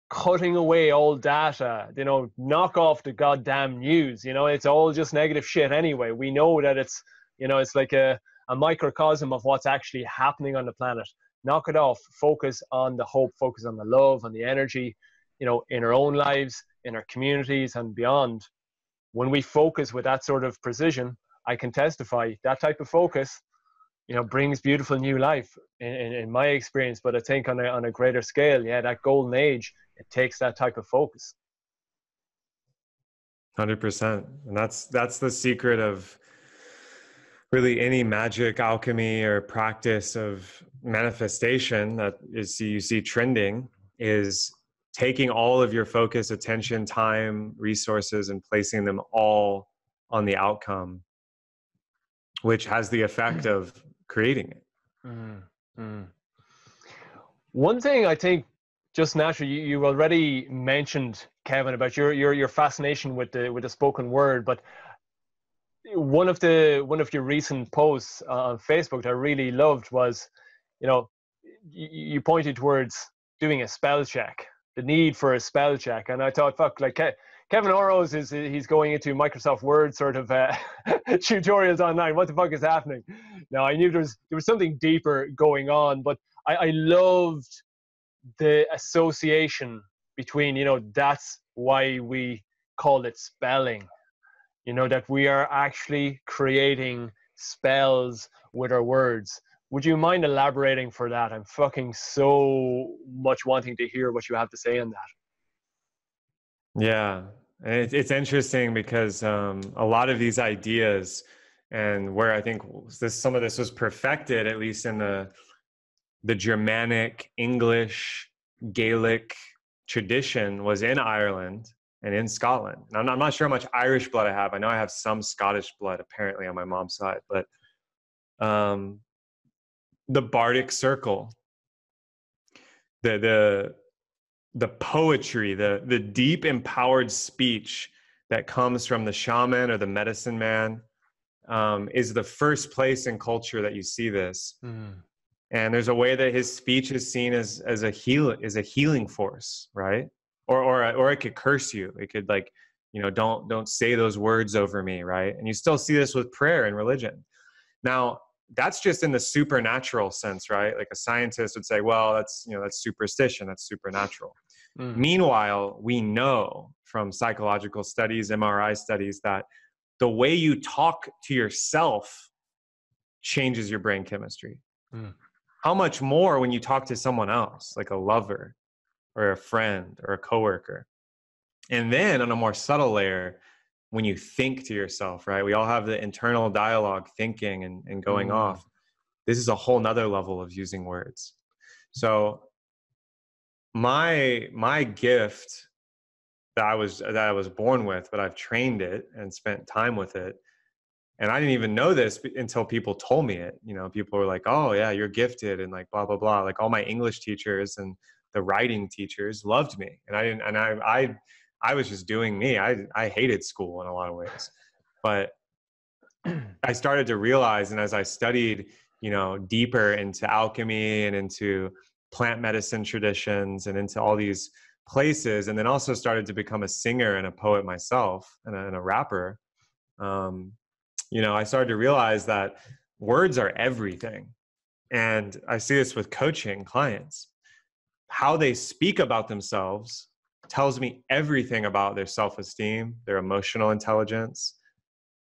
cutting away all data, knock off the goddamn news, it's all just negative shit anyway. We know that it's, it's like a microcosm of what's actually happening on the planet. Knock it off, focus on the hope, focus on the love and the energy, in our own lives, in our communities and beyond. When we focus with that sort of precision, I can testify that type of focus, brings beautiful new life in my experience. But I think on a greater scale, that golden age, it takes that type of focus. 100%. And that's the secret of really any magic, alchemy, or practice of manifestation that you see trending is taking all of your focus, attention, time, resources, and placing them all on the outcome, which has the effect of creating it. Mm-hmm. One thing I think just naturally, you already mentioned, Kevin, about your fascination with the spoken word, but one of your recent posts on Facebook that I really loved was, you pointed towards doing a spell check, the need for a spell check. And I thought, fuck, like Kevin Orosz he's going into Microsoft Word sort of tutorials online. What the fuck is happening? Now, I knew there was something deeper going on, but I loved the association between, that's why we call it spelling, that we are actually creating spells with our words. Would you mind elaborating for that? I'm fucking so much wanting to hear what you have to say on that. Yeah, it's interesting because a lot of these ideas, and where I think some of this was perfected, at least in the Germanic, English, Gaelic tradition, was in Ireland and in Scotland. And I'm not sure how much Irish blood I have. I know I have some Scottish blood apparently on my mom's side, but the bardic circle, the poetry, the deep empowered speech that comes from the shaman or the medicine man is the first place in culture that you see this. And there's a way that his speech is seen as a healing force, right? Or it could curse you. It could like, don't say those words over me, right? And you still see this with prayer and religion. Now, that's just in the supernatural sense, right? Like a scientist would say, well, that's superstition, that's supernatural. Meanwhile, we know from psychological studies, MRI studies, that the way you talk to yourself changes your brain chemistry. How much more when you talk to someone else, like a lover or a friend or a coworker? And then on a more subtle layer, when you think to yourself, right? We all have the internal dialogue thinking and going off. This is a whole nother level of using words. So my gift that I was born with, but I've trained it and spent time with it, And I didn't even know this until people told me it. You know, people were like, "Oh yeah, you're gifted," and like blah blah blah. Like all my English teachers and the writing teachers loved me, and I didn't. And I was just doing me. I hated school in a lot of ways, but I started to realize, and as I studied, you know, deeper into alchemy and into plant medicine traditions and into all these places, and then also started to become a singer and a poet myself and a rapper. You know, I started to realize that words are everything. And I see this with coaching clients. How they speak about themselves tells me everything about their self-esteem, their emotional intelligence,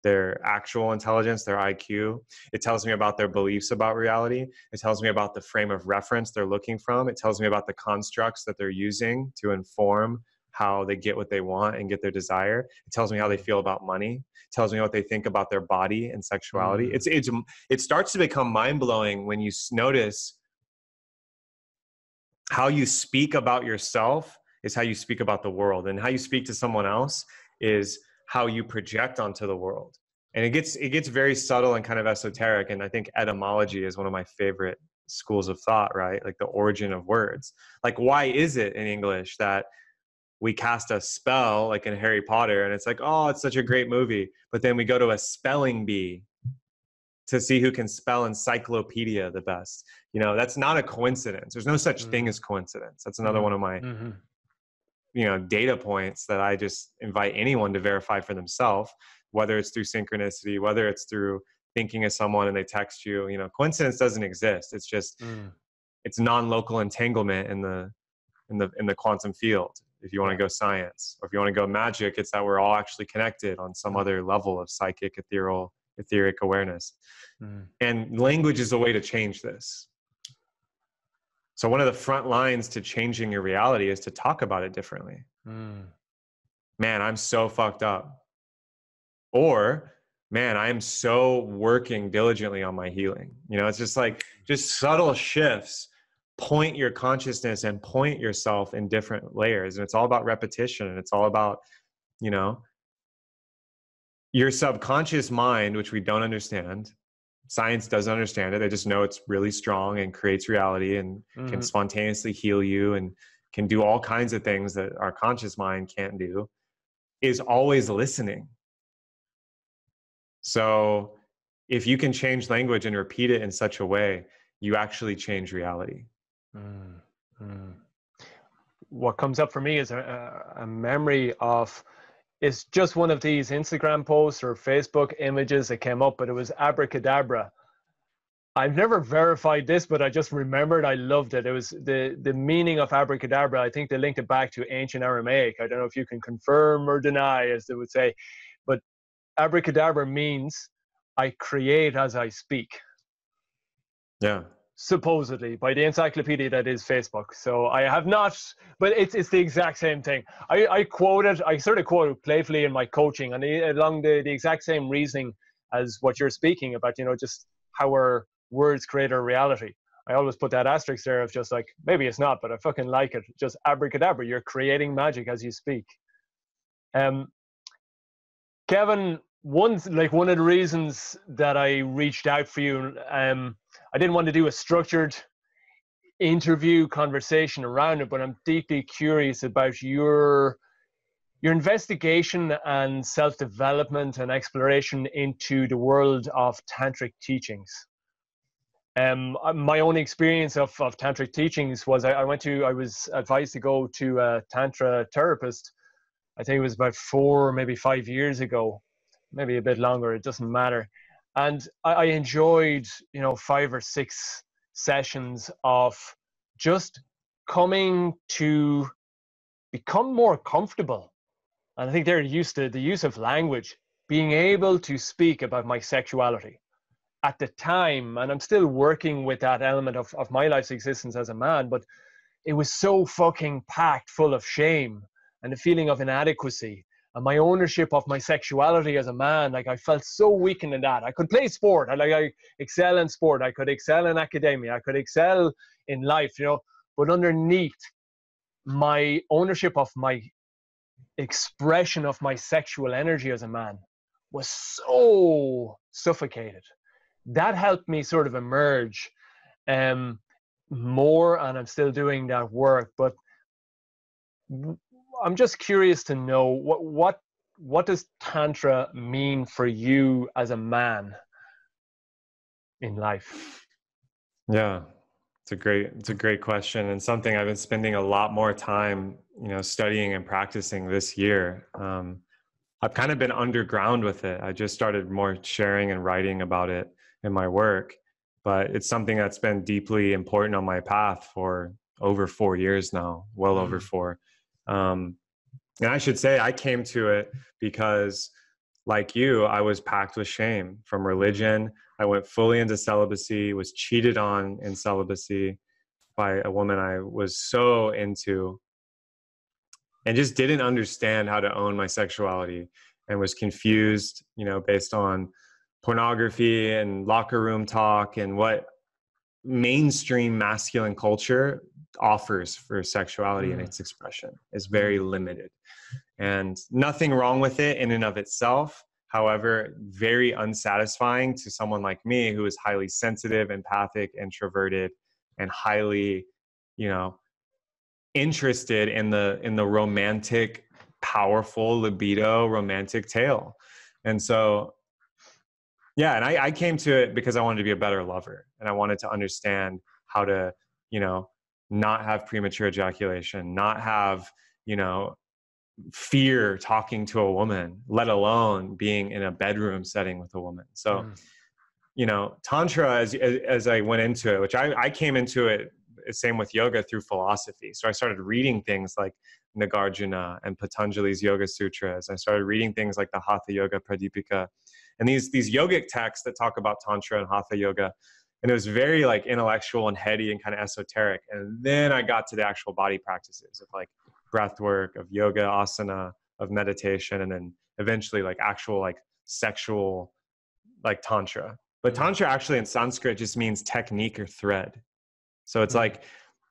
their actual intelligence, their IQ. It tells me about their beliefs about reality. It tells me about the frame of reference they're looking from. It tells me about the constructs that they're using to inform how they get what they want and get their desire. It tells me how they feel about money. It tells me what they think about their body and sexuality. It starts to become mind-blowing when you notice how you speak about yourself is how you speak about the world, and how you speak to someone else is how you project onto the world. And it gets very subtle and kind of esoteric. And I think etymology is one of my favorite schools of thought, right? Like the origin of words. Like, why is it in English that we cast a spell like in Harry Potter and it's like, oh, it's such a great movie, but then we go to a spelling bee to see who can spell encyclopedia the best? You know, that's not a coincidence. There's no such thing as coincidence. That's another one of my you know, data points that I just invite anyone to verify for themselves, whether it's through synchronicity, whether it's through thinking of someone and they text you. You know, coincidence doesn't exist. It's just it's non-local entanglement in the quantum field. If you want to go science, or if you want to go magic, it's that we're all actually connected on some other level of psychic, etheric awareness. And language is a way to change this. So one of the front lines to changing your reality is to talk about it differently. Man, I'm so fucked up. Or, man, I am so working diligently on my healing. You know, it's just like, just subtle shifts point your consciousness and point yourself in different layers. And it's all about repetition. And it's all about, you know, your subconscious mind, which we don't understand. Science doesn't understand it. They just know it's really strong and creates reality and can spontaneously heal you and can do all kinds of things that our conscious mind can't do, is always listening. So if you can change language and repeat it in such a way, you actually change reality. What comes up for me is a memory of, it's just one of these Instagram posts or Facebook images that came up, but it was abracadabra. I've never verified this, but I just remembered I loved it. It was the meaning of abracadabra. I think they linked it back to ancient Aramaic. I don't know if you can confirm or deny, as they would say, but abracadabra means I create as I speak. Yeah. Supposedly, by the encyclopedia that is Facebook. So I have not, but it's the exact same thing. I sort of quote it playfully in my coaching, and along the exact same reasoning as what you're speaking about, you know, just how our words create our reality. I always put that asterisk there of just like, maybe it's not, but I fucking like it. Just abracadabra, you're creating magic as you speak. Kevin, one of the reasons that I reached out for you, I didn't want to do a structured interview conversation around it, but I'm deeply curious about your investigation and self-development and exploration into the world of tantric teachings. My own experience of tantric teachings was I was advised to go to a tantra therapist. I think it was about 4, maybe 5 years ago, maybe a bit longer, it doesn't matter. And I enjoyed, you know, 5 or 6 sessions of just coming to become more comfortable. And I think they're used to the use of language, being able to speak about my sexuality at the time. And I'm still working with that element of my life's existence as a man, but it was so fucking packed full of shame and the feeling of inadequacy and my ownership of my sexuality as a man. Like, I felt so weakened in that. I could play sport. I excel in sport. I could excel in academia. I could excel in life, you know, but underneath my ownership of my expression of my sexual energy as a man was suffocated. That helped me sort of emerge more, and I'm still doing that work. But I'm just curious to know what does Tantra mean for you as a man in life? Yeah, it's a great question, and something I've been spending a lot more time, studying and practicing this year. I've kind of been underground with it. I just started more sharing and writing about it in my work, but it's something that's been deeply important on my path for over 4 years now, well over 4. And I should say I came to it because, like you, I was packed with shame from religion. I went fully into celibacy, was cheated on in celibacy by a woman I was so into, and just didn't understand how to own my sexuality, and was confused, based on pornography and locker room talk and what mainstream masculine culture offers for sexuality and its expression is very limited, and nothing wrong with it in and of itself. However, very unsatisfying to someone like me who is highly sensitive, empathic, introverted, and highly, interested in the romantic, powerful libido romantic tale. And so, yeah, and I came to it because I wanted to be a better lover, and I wanted to understand how to, not have premature ejaculation, not have, fear talking to a woman, let alone being in a bedroom setting with a woman. So, Tantra, as I went into it, which I came into it, same with yoga, through philosophy. So I started reading things like Nagarjuna and Patanjali's Yoga Sutras. I started reading things like the Hatha Yoga Pradipika, and these yogic texts that talk about Tantra and Hatha Yoga. And it was very like intellectual and heady and kind of esoteric. And then I got to the actual body practices of like breath work, of yoga, asana, of meditation, and then eventually like actual like sexual like Tantra. But Tantra actually in Sanskrit just means technique or thread. So it's like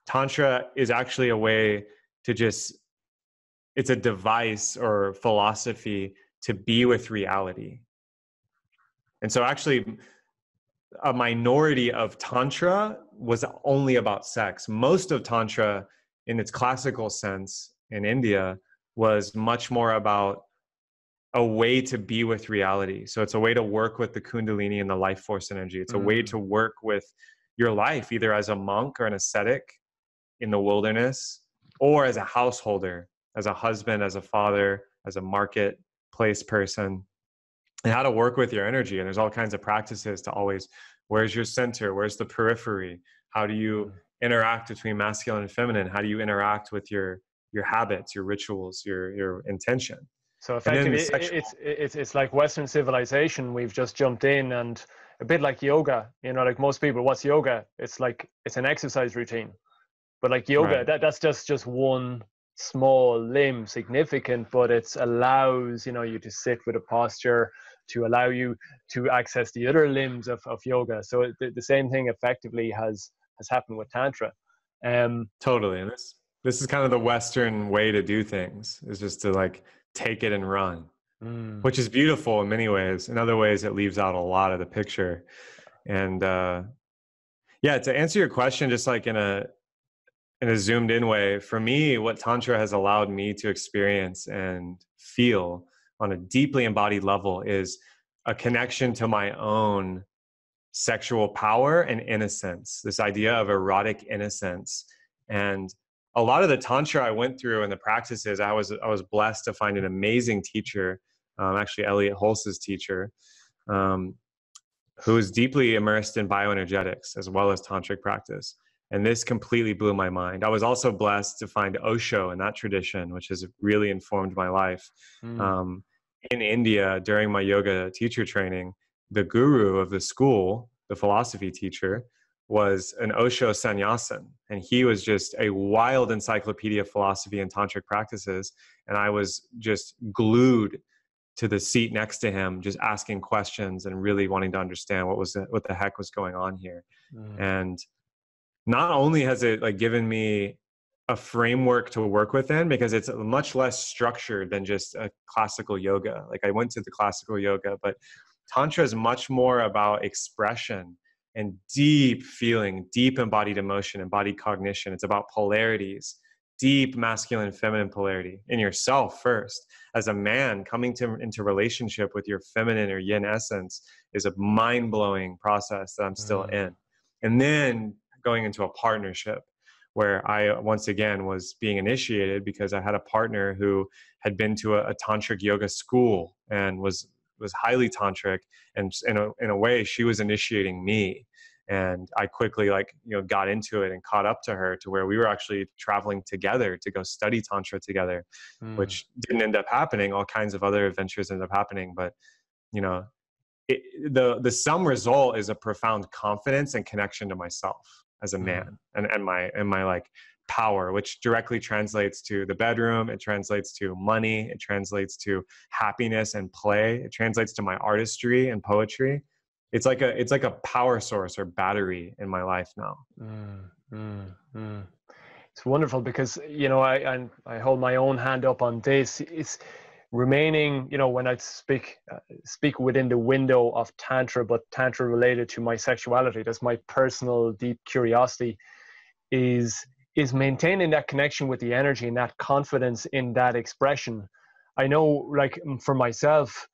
Tantra is actually a way to it's a device or philosophy to be with reality. And so actually a minority of Tantra was only about sex. Most of Tantra in its classical sense in India was much more about a way to be with reality. So it's a way to work with the Kundalini and the life force energy. It's a way to work with your life, either as a monk or an ascetic in the wilderness, or as a householder, as a husband, as a father, as a marketplace person, and how to work with your energy. And there's all kinds of practices to always, where's your center? Where's the periphery? How do you interact between masculine and feminine? How do you interact with your habits, your rituals, your intention? So effectively, it's like Western civilization. We've just jumped in, and a bit like yoga, like most people, what's yoga? It's like, it's an exercise routine. But like yoga, Right. that's just one small limb, significant, but it allows, you to sit with a posture to allow you to access the other limbs of yoga. So the same thing effectively has happened with Tantra. Totally. And this is kind of the Western way to do things, is just to like take it and run, which is beautiful in many ways. In other ways, it leaves out a lot of the picture. And yeah, to answer your question, just like in a zoomed in way, for me, what Tantra has allowed me to experience and feel on a deeply embodied level is a connection to my own sexual power and innocence, this idea of erotic innocence. And a lot of the Tantra I went through and the practices, I was blessed to find an amazing teacher, actually Elliot Holz's teacher, who is deeply immersed in bioenergetics as well as tantric practice. And this completely blew my mind. I was also blessed to find Osho in that tradition, which has really informed my life. In India, during my yoga teacher training, the guru of the school, the philosophy teacher, was an Osho sannyasin. And he was just a wild encyclopedia of philosophy and tantric practices. And I was just glued to the seat next to him, just asking questions and really wanting to understand what the heck was going on here. And not only has it like given me a framework to work within, because it's much less structured than just a classical yoga. Like I went to the classical yoga, but Tantra is much more about expression and deep feeling, deep embodied emotion, embodied cognition. It's about polarities, deep masculine and feminine polarity in yourself first. As a man, coming into relationship with your feminine or yin essence is a mind-blowing process that I'm still in. And then going into a partnership where I once again was being initiated because I had a partner who had been to a tantric yoga school and was highly tantric, and in a way she was initiating me. And I quickly got into it and caught up to her to where we were actually traveling together to go study tantra together, which didn't end up happening. All kinds of other adventures ended up happening, but the sum result is a profound confidence and connection to myself as a man and my like power, which directly translates to the bedroom. It translates to money. It translates to happiness and play. It translates to my artistry and poetry. It's like a power source or battery in my life now. It's wonderful because, I hold my own hand up on this. It's remaining, when I speak within the window of Tantra, but Tantra related to my sexuality. That's my personal deep curiosity, is maintaining that connection with the energy and that confidence in that expression. I know, like for myself,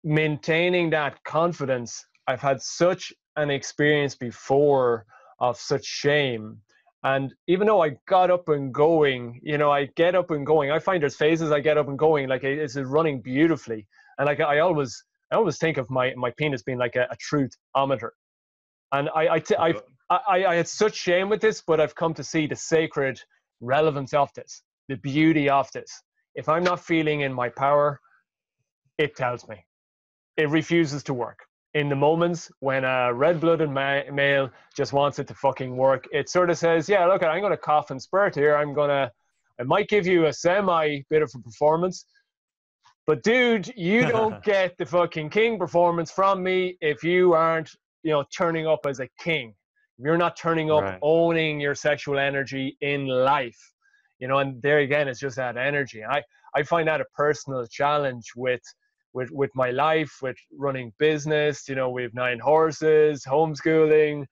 maintaining that confidence, I've had such an experience before of such shame. And even though I got up and going, I get up and going. I find there's phases I get up and going, like it's running beautifully. And like I always think of my penis being like a truth-ometer. And I had such shame with this, but I've come to see the sacred relevance of this, the beauty of this. If I'm not feeling in my power, it tells me. It refuses to work. In the moments when a red-blooded male just wants it to fucking work, it sort of says, yeah, look, I'm going to cough and spurt here. I might give you a semi bit of a performance, but dude, you don't get the fucking king performance from me if you aren't, turning up as a king. If you're not turning up, right, owning your sexual energy in life, and there again, it's just that energy. I find that a personal challenge with my life, with running business. We have 9 horses, homeschooling,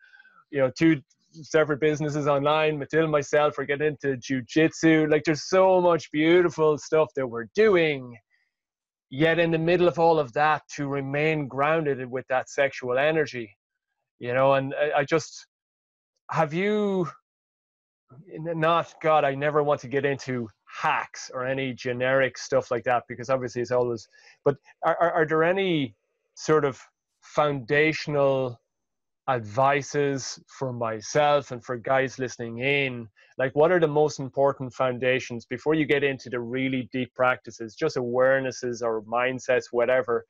2 separate businesses online. Matilda and myself are getting into jiu-jitsu. Like there's so much beautiful stuff that we're doing. Yet in the middle of all of that, to remain grounded with that sexual energy, and I just, have you, not, God, I never want to get into hacks or any generic stuff like that, because obviously it's always, but are there any sort of foundational advices for myself and for guys listening in? Like, what are the most important foundations before you get into the really deep practices, just awarenesses or mindsets, whatever,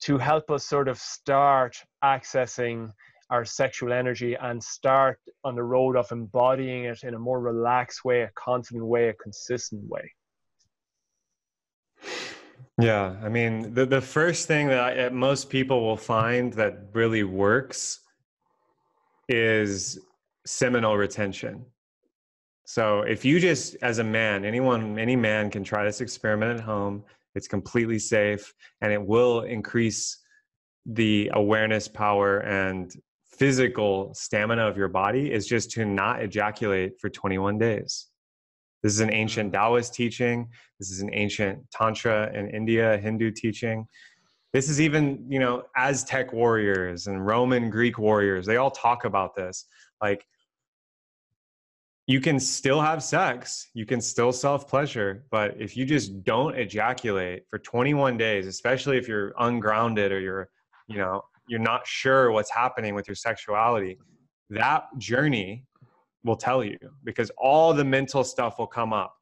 to help us sort of start accessing our sexual energy and start on the road of embodying it in a more relaxed way, a confident way, a consistent way? Yeah, I mean, the first thing that most people will find that really works is seminal retention. So if you just, as a man, any man can try this experiment at home. It's completely safe, and it will increase the awareness, power, and physical stamina of your body, is just to not ejaculate for 21 days. This is an ancient Taoist teaching. This is an ancient Tantra in India, Hindu teaching. This is even, Aztec warriors and Roman Greek warriors. They all talk about this. Like, you can still have sex, you can still self-pleasure, but if you just don't ejaculate for 21 days, especially if you're ungrounded or you're not sure what's happening with your sexuality, that journey will tell you, because all the mental stuff will come up,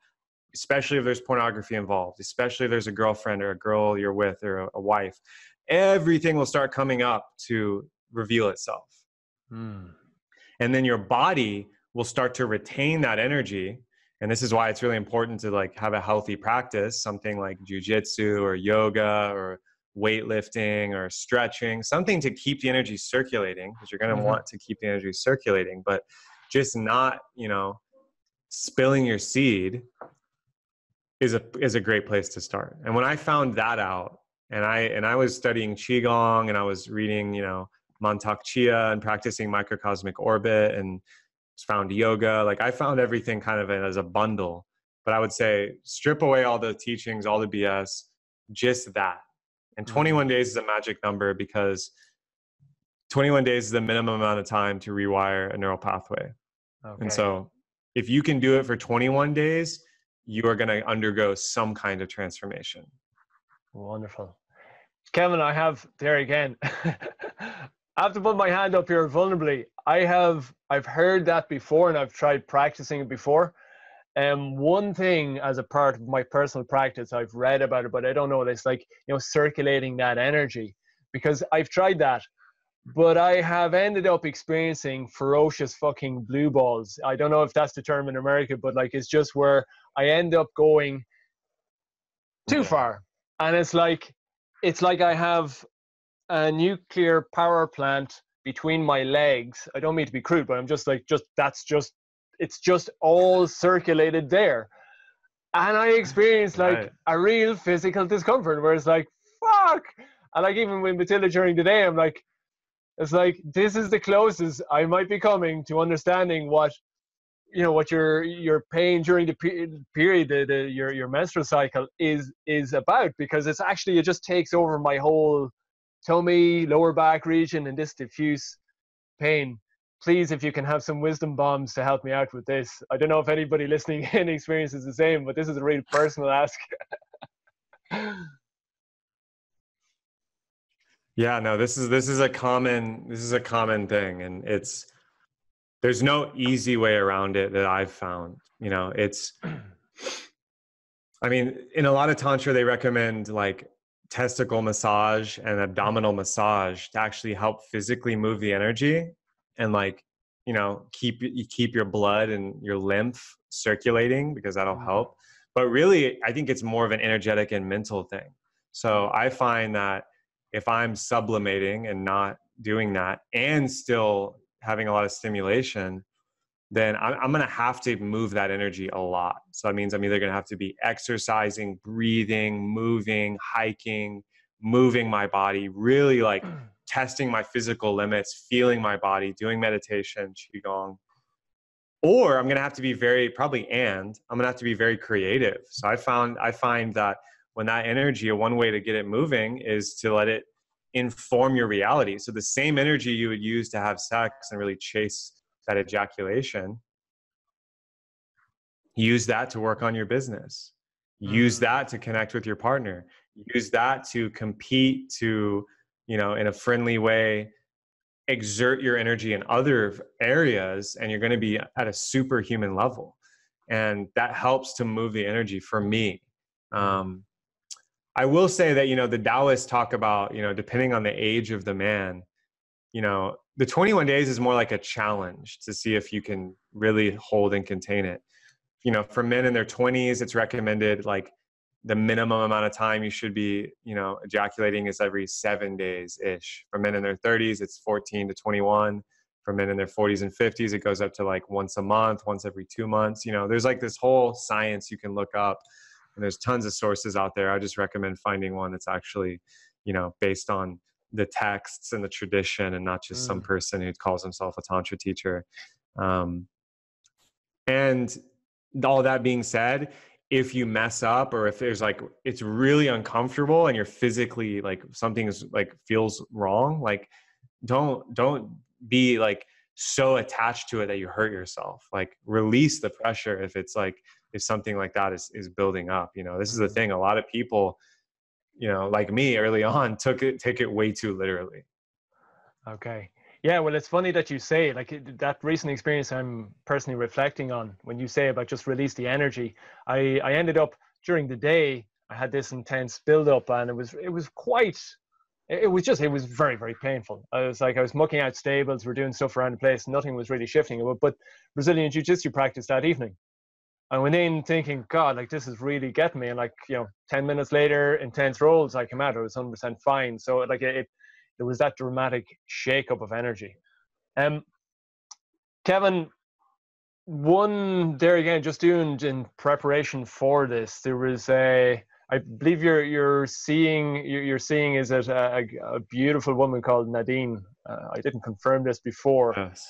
especially if there's pornography involved, especially if there's a girlfriend or a girl you're with or a wife. Everything will start coming up to reveal itself. And then your body will start to retain that energy. And this is why it's really important to have a healthy practice, something like jujitsu or yoga or weightlifting or stretching, something to keep the energy circulating, because you're going to want to keep the energy circulating, but just not, spilling your seed is a great place to start. And when I found that out, And I was studying Qigong, and I was reading, Mantak Chia, and practicing microcosmic orbit, and found yoga. Like, I found everything kind of as a bundle. But I would say strip away all the teachings, all the BS, just that. And 21 days is a magic number, because 21 days is the minimum amount of time to rewire a neural pathway. Okay. And so if you can do it for 21 days, you are going to undergo some kind of transformation. Wonderful. Kevin, I have there again. I have to put my hand up here vulnerably. I've heard that before, and I've tried practicing it before. One thing as a part of my personal practice, I've read about it, but I don't know. It's like, circulating that energy, because I've tried that, but I have ended up experiencing ferocious fucking blue balls. I don't know if that's the term in America, but like, it's just where I end up going too far. And it's like I have a nuclear power plant between my legs. I don't mean to be crude, but I'm just like, it's just all circulated there. And I experienced like a real physical discomfort where it's like, fuck. And like, even with Matilda during the day, I'm like, it's like, this is the closest I might be coming to understanding what your pain during the period, your menstrual cycle is about, because it's actually, it just takes over my whole tummy, lower back region, and this diffuse pain. Please, if you can have some wisdom bombs to help me out with this. I don't know if anybody listening in experiences the same, but this is a really personal ask. Yeah, no, this is a common thing, and there's no easy way around it that I've found. I mean, in a lot of tantra, they recommend like testicle massage and abdominal massage to actually help physically move the energy, and like, keep your blood and your lymph circulating, because that'll help. But really, I think it's more of an energetic and mental thing. So I find that if I'm sublimating and not doing that, and still having a lot of stimulation, then I'm going to have to move that energy a lot. So that means I'm either going to have to be exercising, breathing, moving, hiking, moving my body, really like testing my physical limits, feeling my body, doing meditation, qigong. Or I'm going to have to be I'm going to have to be very creative. So I find that when that energy, one way to get it moving is to let it inform your reality. So the same energy you would use to have sex and really chase that ejaculation, use that to work on your business. Use that to connect with your partner. Use that to compete, to, in a friendly way, exert your energy in other areas, and you're going to be at a superhuman level. And that helps to move the energy for me. I will say that, the Taoists talk about, depending on the age of the man, the 21 days is more like a challenge to see if you can really hold and contain it. For men in their 20s, it's recommended like the minimum amount of time you should be, ejaculating is every 7 days ish. For men in their 30s, it's 14 to 21. For men in their 40s and 50s, it goes up to like once a month, once every 2 months. There's like this whole science you can look up, and there's tons of sources out there. I just recommend finding one that's actually, based on the texts and the tradition, and not just some person who calls himself a tantra teacher. And all that being said, if you mess up, or if there's like, it's really uncomfortable and you're physically like, something is like feels wrong, like don't be like so attached to it that you hurt yourself. Like, release the pressure if something like that is building up. This is the thing. A lot of people, like me early on, take it way too literally. Okay. Yeah, well, it's funny that you say like that recent experience I'm personally reflecting on when you say about just release the energy. I ended up during the day, I had this intense buildup, and it was very, very painful. I was mucking out stables, we're doing stuff around the place, nothing was really shifting. But Brazilian Jiu-Jitsu practice that evening. I went in thinking, God, like this is really getting me. And 10 minutes later, intense rolls, I came out, I was 100% fine. So like there was that dramatic shake-up of energy. Kevin, one there again, just doing in preparation for this, there was a I believe you're seeing is it a beautiful woman called Nadine. I didn't confirm this before. Yes.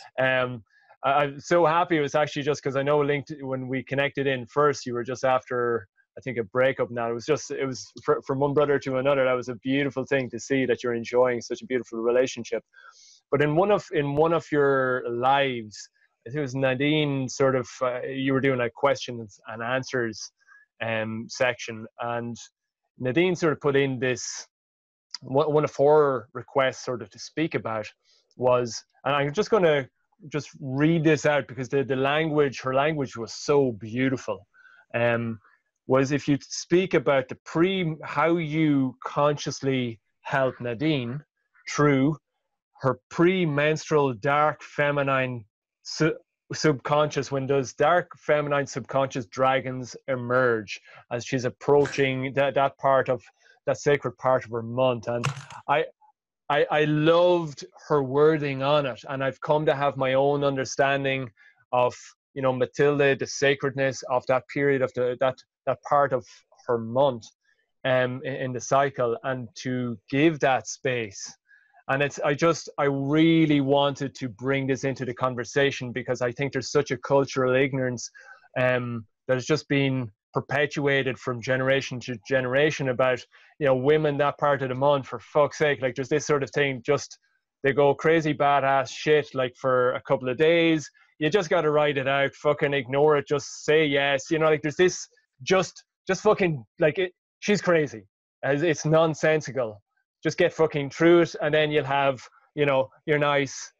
I'm so happy. It was actually just because I know linked when we connected in first, you were just after, I think, a breakup. Now it was from one brother to another. That was a beautiful thing to see, that you're enjoying such a beautiful relationship. But in one of your lives, I think it was Nadine, sort of, you were doing a questions and answers section, and Nadine sort of put in this, one of her requests sort of to speak about was, and I'm just going to just read this out because the language, her language was so beautiful, was if you speak about how you consciously help Nadine through her premenstrual dark feminine subconscious, when those dark feminine subconscious dragons emerge as she's approaching that part of that sacred part of her month. And I loved her wording on it, and I've come to have my own understanding of, you know, Matilda, the sacredness of that period of that part of her month in the cycle, and to give that space. And I really wanted to bring this into the conversation because I think there's such a cultural ignorance that has just been perpetuated from generation to generation about, you know, women that part of the month, for fuck's sake. Like, there's this sort of thing, just they go crazy badass shit like for a couple of days. You just got to write it out, fucking ignore it, just say yes. You know, like there's this just fucking, like, she's crazy. It's nonsensical. Just get fucking through it, and then you'll have, you know, your nice,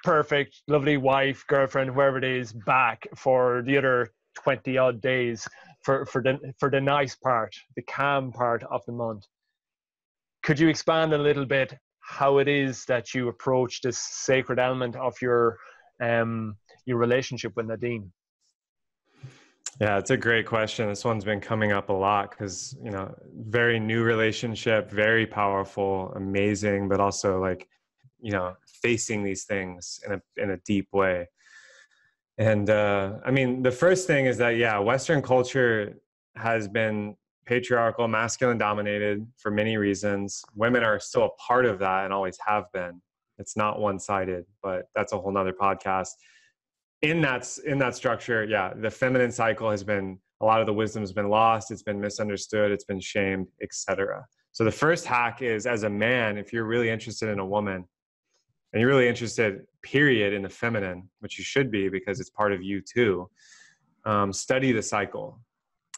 perfect, lovely wife, girlfriend, whoever it is, back for the other 20 odd days for the nice part, the calm part of the month. Could you expand a little bit how it is that you approach this sacred element of your relationship with Nadine? Yeah, it's a great question. This one's been coming up a lot because, you know, very new relationship, very powerful, amazing, but also like, you know, facing these things in a deep way. And I mean, the first thing is that, yeah, Western culture has been patriarchal, masculine dominated for many reasons. Women are still a part of that and always have been. It's not one-sided, but that's a whole nother podcast. In that structure, yeah, the feminine cycle has been, a lot of the wisdom has been lost, it's been misunderstood, it's been shamed, etc. So the first hack is, as a man, if you're really interested in a woman, and you're really interested, period, in the feminine, which you should be because it's part of you too, study the cycle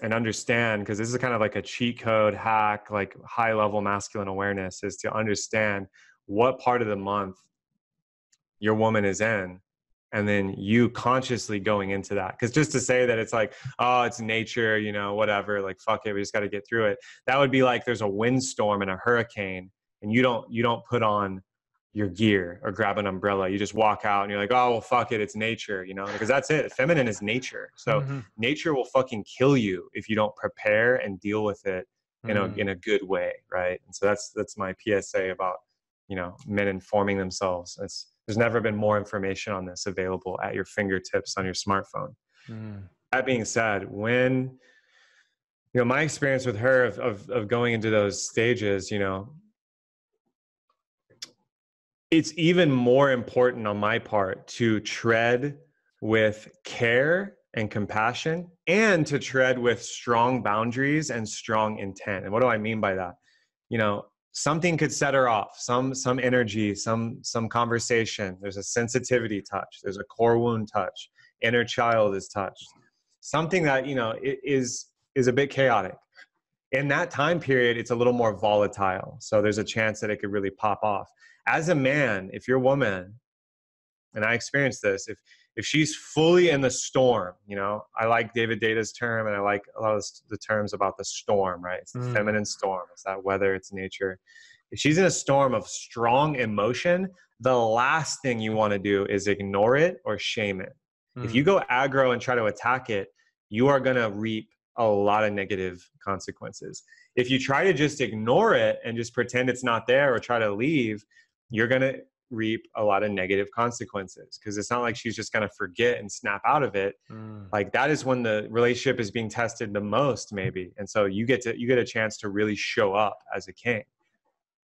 and understand, because this is kind of like a cheat code hack, like high level masculine awareness, is to understand what part of the month your woman is in, and then you consciously going into that. Because just to say that it's like, oh, it's nature, you know, whatever, like, fuck it, we just got to get through it. That would be like there's a windstorm and a hurricane, and you don't put on your gear or grab an umbrella. You just walk out and you're like, oh, well, fuck it, it's nature, you know, because that's it. Feminine is nature. So nature will fucking kill you if you don't prepare and deal with it in a good way, right? And so that's my PSA about, you know, men informing themselves. There's never been more information on this available at your fingertips on your smartphone. That being said, when, you know, my experience with her of going into those stages, you know, it's even more important on my part to tread with care and compassion, and to tread with strong boundaries and strong intent. And what do I mean by that? You know, something could set her off, some energy, some conversation. There's a sensitivity touch. There's a core wound touch. Inner child is touched. Something that, you know, is a bit chaotic. In that time period, it's a little more volatile. So there's a chance that it could really pop off. As a man, if your woman, and I experienced this, if she's fully in the storm, you know, I like David Data's term, and I like a lot of the terms about the storm, right? It's the feminine storm. It's that weather, it's nature. If she's in a storm of strong emotion, the last thing you want to do is ignore it or shame it. If you go aggro and try to attack it, you are going to reap a lot of negative consequences. If you try to just ignore it and just pretend it's not there or try to leave, you're going to reap a lot of negative consequences, because it's not like she's just going to forget and snap out of it. Like that is when the relationship is being tested the most, maybe. And so you get a chance to really show up as a king.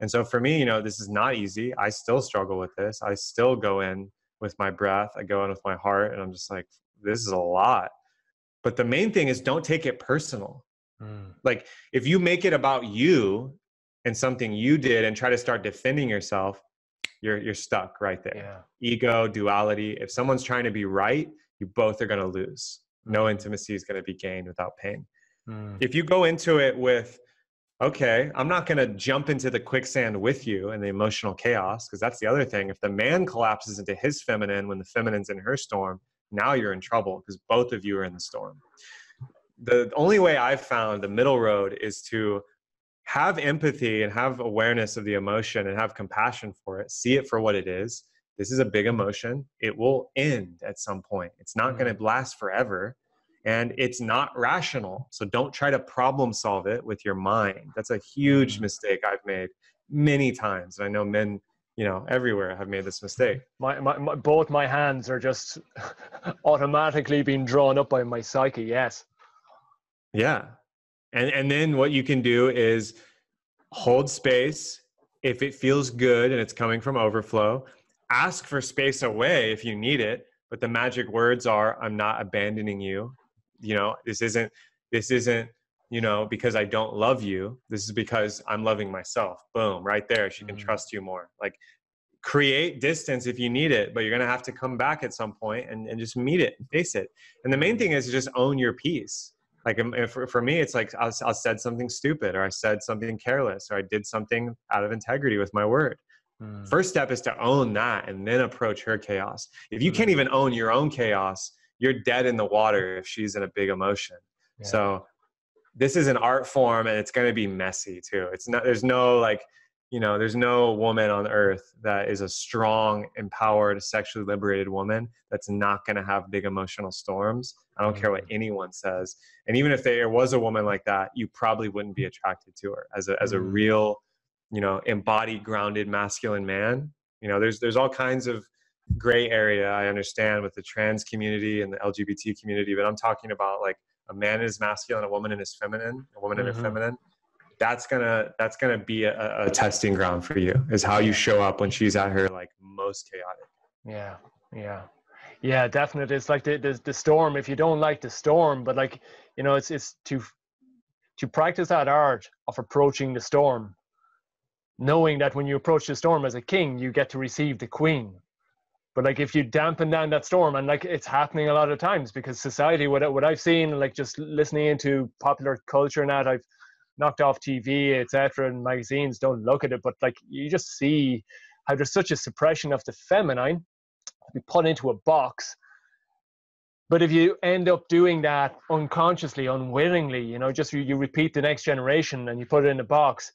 And so for me, this is not easy. I still struggle with this. I still go in with my breath. I go in with my heart, and I'm just like, this is a lot. But the main thing is, don't take it personal. Like if you make it about you and something you did and try to start defending yourself, you're stuck right there. Yeah. Ego, duality. If someone's trying to be right, you both are going to lose. No intimacy is going to be gained without pain. If you go into it with, okay, I'm not going to jump into the quicksand with you and the emotional chaos, because that's the other thing. If the man collapses into his feminine when the feminine's in her storm, now you're in trouble, because both of you are in the storm. The only way I've found the middle road is to have empathy and have awareness of the emotion and have compassion for it. See it for what it is. This is a big emotion. It will end at some point. It's not going to last forever. And it's not rational. So don't try to problem solve it with your mind. That's a huge mistake I've made many times. And I know men, everywhere have made this mistake. Both my hands are just automatically being drawn up by my psyche. Yes. Yeah. And then what you can do is hold space. If it feels good and it's coming from overflow, ask for space away if you need it. But the magic words are, I'm not abandoning you. This isn't, because I don't love you. This is because I'm loving myself. Boom, right there. She can trust you more. Like, create distance if you need it, but you're going to have to come back at some point and just meet it and face it. And the main thing is to just own your peace. Like for me, it's like I said something stupid, or I said something careless, or I did something out of integrity with my word. First step is to own that and then approach her chaos. If you can't even own your own chaos, you're dead in the water if she's in a big emotion. Yeah. So this is an art form, and it's going to be messy too. It's not, there's no woman on earth that is a strong, empowered, sexually liberated woman that's not going to have big emotional storms. I don't care what anyone says. And even if there was a woman like that, you probably wouldn't be attracted to her as a real, embodied, grounded, masculine man. There's all kinds of gray area, I understand, with the trans community and the LGBT community, but I'm talking about like a man is masculine, a woman is feminine, a woman in her feminine. That's gonna be a testing ground for you, is how you show up when she's at her like most chaotic. Yeah, definitely. It's like the storm. If you don't like the storm, but like, it's to practice that art of approaching the storm, knowing that when you approach the storm as a king, you get to receive the queen. But like, if you dampen down that storm, and like it's happening a lot of times, because society, what I've seen, like just listening into popular culture and that, I've knocked off TV, etc., and magazines, don't look at it, but like you just see how there's such a suppression of the feminine to be put into a box. But if you end up doing that unconsciously, unwillingly, you repeat the next generation and you put it in a box,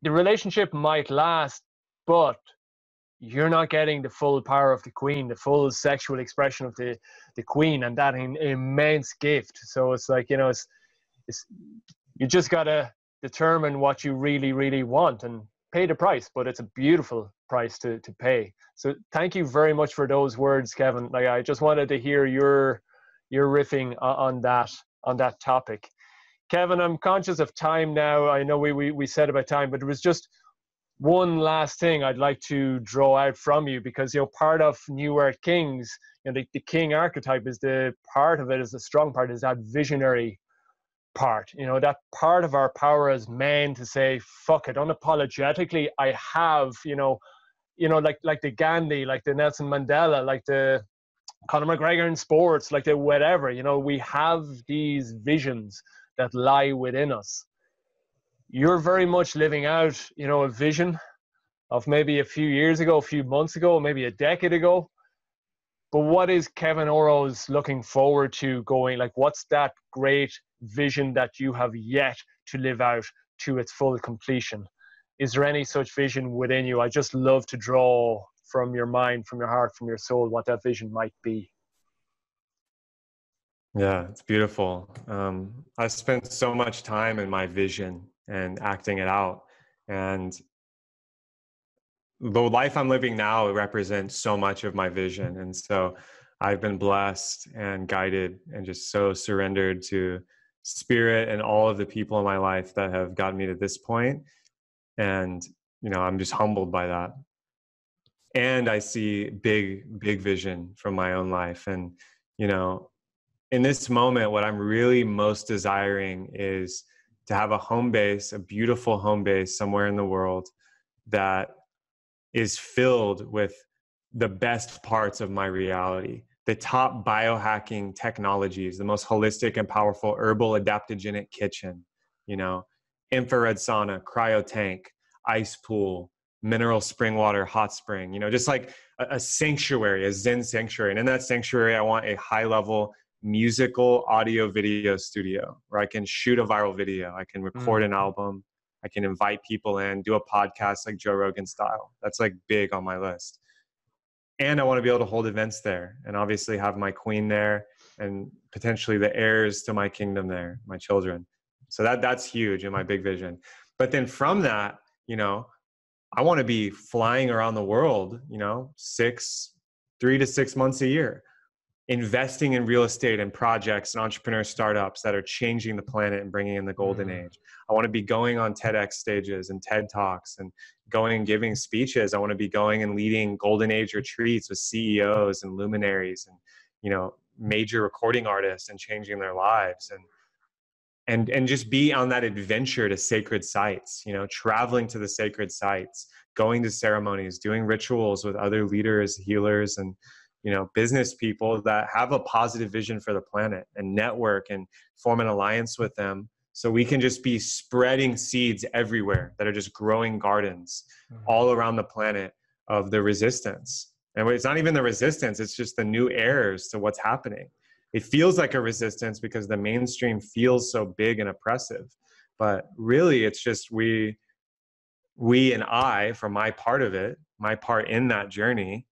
the relationship might last, but you're not getting the full power of the queen, the full sexual expression of the queen, and that immense gift. So it's like, it's you just got to determine what you really, really want and pay the price, but it's a beautiful price to pay. So thank you very much for those words, Kevin. Like, I just wanted to hear your riffing on that topic. Kevin, I'm conscious of time now. I know we said about time, but it was just one last thing I'd like to draw out from you, because part of New Earth Kings, the king archetype is the part of it, is the strong part, is that visionary part, that part of our power as men to say, fuck it, unapologetically, I have, like the Gandhi, like the Nelson Mandela, like the Conor McGregor in sports, like the whatever, we have these visions that lie within us. You're very much living out, a vision of maybe a few years ago, a few months ago, maybe a decade ago. But what is Kevin Orosz looking forward to going? Like, what's that great vision that you have yet to live out to its full completion? Is there any such vision within you? I just love to draw from your mind, from your heart, from your soul, what that vision might be. Yeah, it's beautiful. I spent so much time in my vision and acting it out. And the life I'm living now represents so much of my vision. And so I've been blessed and guided and just so surrendered to spirit and all of the people in my life that have gotten me to this point. And, I'm just humbled by that. And I see big vision from my own life. And, you know, in this moment, what I'm really most desiring is to have a home base, a beautiful home base somewhere in the world that is filled with the best parts of my reality, the top biohacking technologies, the most holistic and powerful herbal adaptogenic kitchen, infrared sauna, cryo tank, ice pool, mineral spring water, hot spring, just like a sanctuary, a Zen sanctuary. And in that sanctuary, I want a high level musical audio video studio where I can shoot a viral video. I can record an album. I can invite people in, do a podcast like Joe Rogan style. That's like big on my list. And I want to be able to hold events there and obviously have my queen there and potentially the heirs to my kingdom there, my children. So that's huge in my big vision. But then from that, I want to be flying around the world, 3 to 6 months a year, investing in real estate and projects and entrepreneur startups that are changing the planet and bringing in the golden age. I want to be going on TEDx stages and TED Talks and going and giving speeches. I want to be going and leading golden age retreats with CEOs and luminaries and, major recording artists and changing their lives and just be on that adventure to sacred sites, traveling to the sacred sites, going to ceremonies, doing rituals with other leaders, healers, and business people that have a positive vision for the planet and network and form an alliance with them. So we can just be spreading seeds everywhere that are just growing gardens all around the planet of the resistance. And it's not even the resistance, it's just the new heirs to what's happening. It feels like a resistance because the mainstream feels so big and oppressive. But really, it's just we and I, for my part of it, my part in that journey,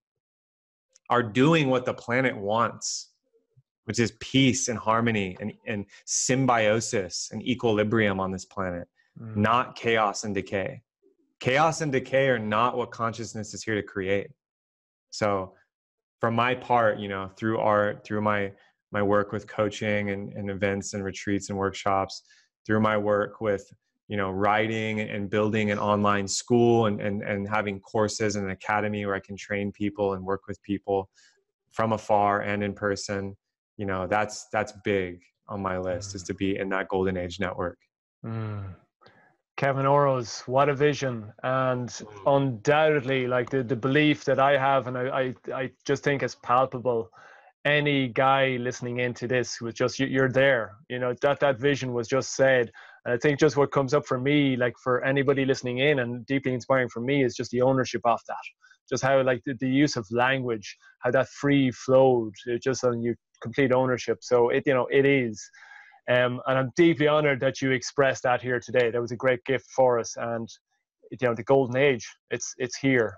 are doing what the planet wants, which is peace and harmony and symbiosis and equilibrium on this planet, not chaos and decay. Chaos and decay are not what consciousness is here to create. So for my part, through art, through my work with coaching and events and retreats and workshops, through my work with writing and building an online school and having courses and an academy where I can train people and work with people from afar and in person, that's big on my list, is to be in that golden age network. Kevin Orosz, what a vision. And undoubtedly, like the belief that I have, and I just think it's palpable. Any guy listening into this was just, you're there, that vision was just said. And I think just what comes up for me, like for anybody listening in and deeply inspiring for me, is just the ownership of that. Just how like the use of language, how that free flowed, it just on you complete ownership. So it is. And I'm deeply honored that you expressed that here today. That was a great gift for us. And the golden age, it's here.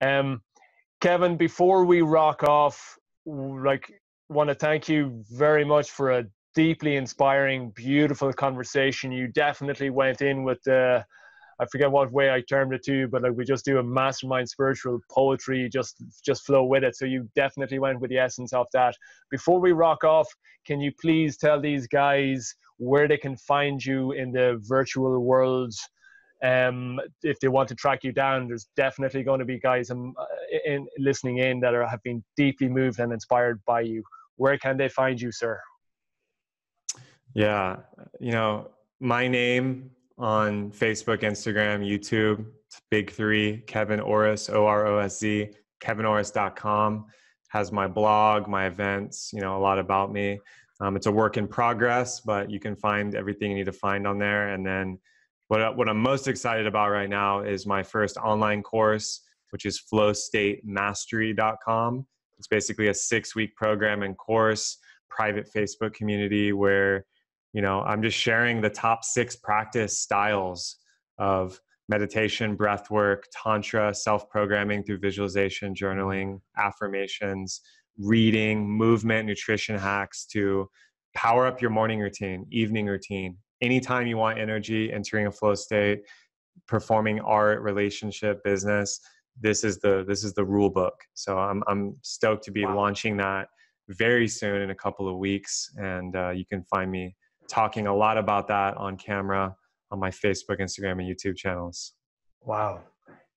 Kevin, before we rock off, want to thank you very much for a deeply inspiring, beautiful conversation. You definitely went in with I forget what way I termed it to you, but like we just do a mastermind spiritual poetry, just flow with it. So you definitely went with the essence of that. Before we rock off, can you please tell these guys where they can find you in the virtual world? If they want to track you down, there's definitely going to be guys listening in that have been deeply moved and inspired by you. Where can they find you, sir? Yeah, my name on Facebook, Instagram, YouTube, it's big three, Kevin Orosz, Orosz, KevinOrosz.com, has my blog, my events, a lot about me. It's a work in progress, but you can find everything you need to find on there. And then what I'm most excited about right now is my first online course, which is flowstatemastery.com. It's basically a 6-week program and course, private Facebook community where I'm just sharing the top 6 practice styles of meditation, breath work, tantra, self-programming through visualization, journaling, affirmations, reading, movement, nutrition hacks to power up your morning routine, evening routine. Anytime you want energy, entering a flow state, performing art, relationship, business, this is the rule book. So I'm stoked to be launching that very soon in a couple of weeks. And you can find me talking a lot about that on camera on my Facebook, Instagram, and YouTube channels. Wow.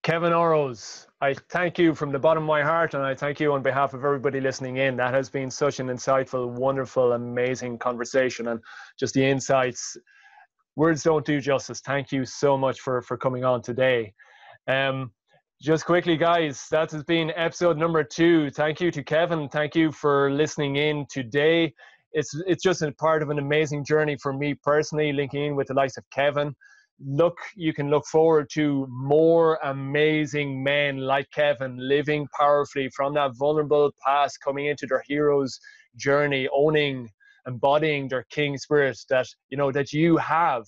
Kevin Orosz, I thank you from the bottom of my heart, and I thank you on behalf of everybody listening in. That has been such an insightful, wonderful, amazing conversation, and just the insights. Words don't do justice. Thank you so much for coming on today. Just quickly, guys, that has been episode number 2. Thank you to Kevin. Thank you for listening in today. It's just a part of an amazing journey for me personally, linking in with the likes of Kevin. You can look forward to more amazing men like Kevin living powerfully from that vulnerable past, coming into their hero's journey, embodying their king spirit that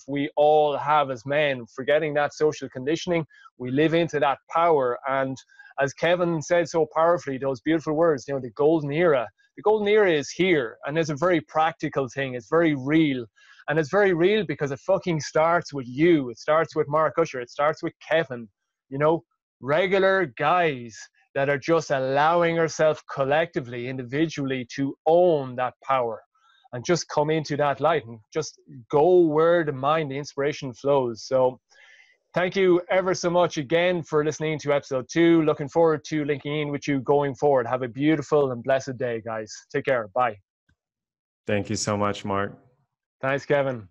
we all have as men, forgetting that social conditioning. We live into that power. And as Kevin said so powerfully, those beautiful words, the golden era is here, and it's a very practical thing. It's very real. And it's very real because it fucking starts with you. It starts with Mark Usher. It starts with Kevin. Regular guys that are just allowing ourselves collectively, individually, to own that power and just come into that light and just go where the inspiration flows. So thank you ever so much again for listening to episode 2. Looking forward to linking in with you going forward. Have a beautiful and blessed day, guys. Take care. Bye. Thank you so much, Mark. Thanks, Kevin.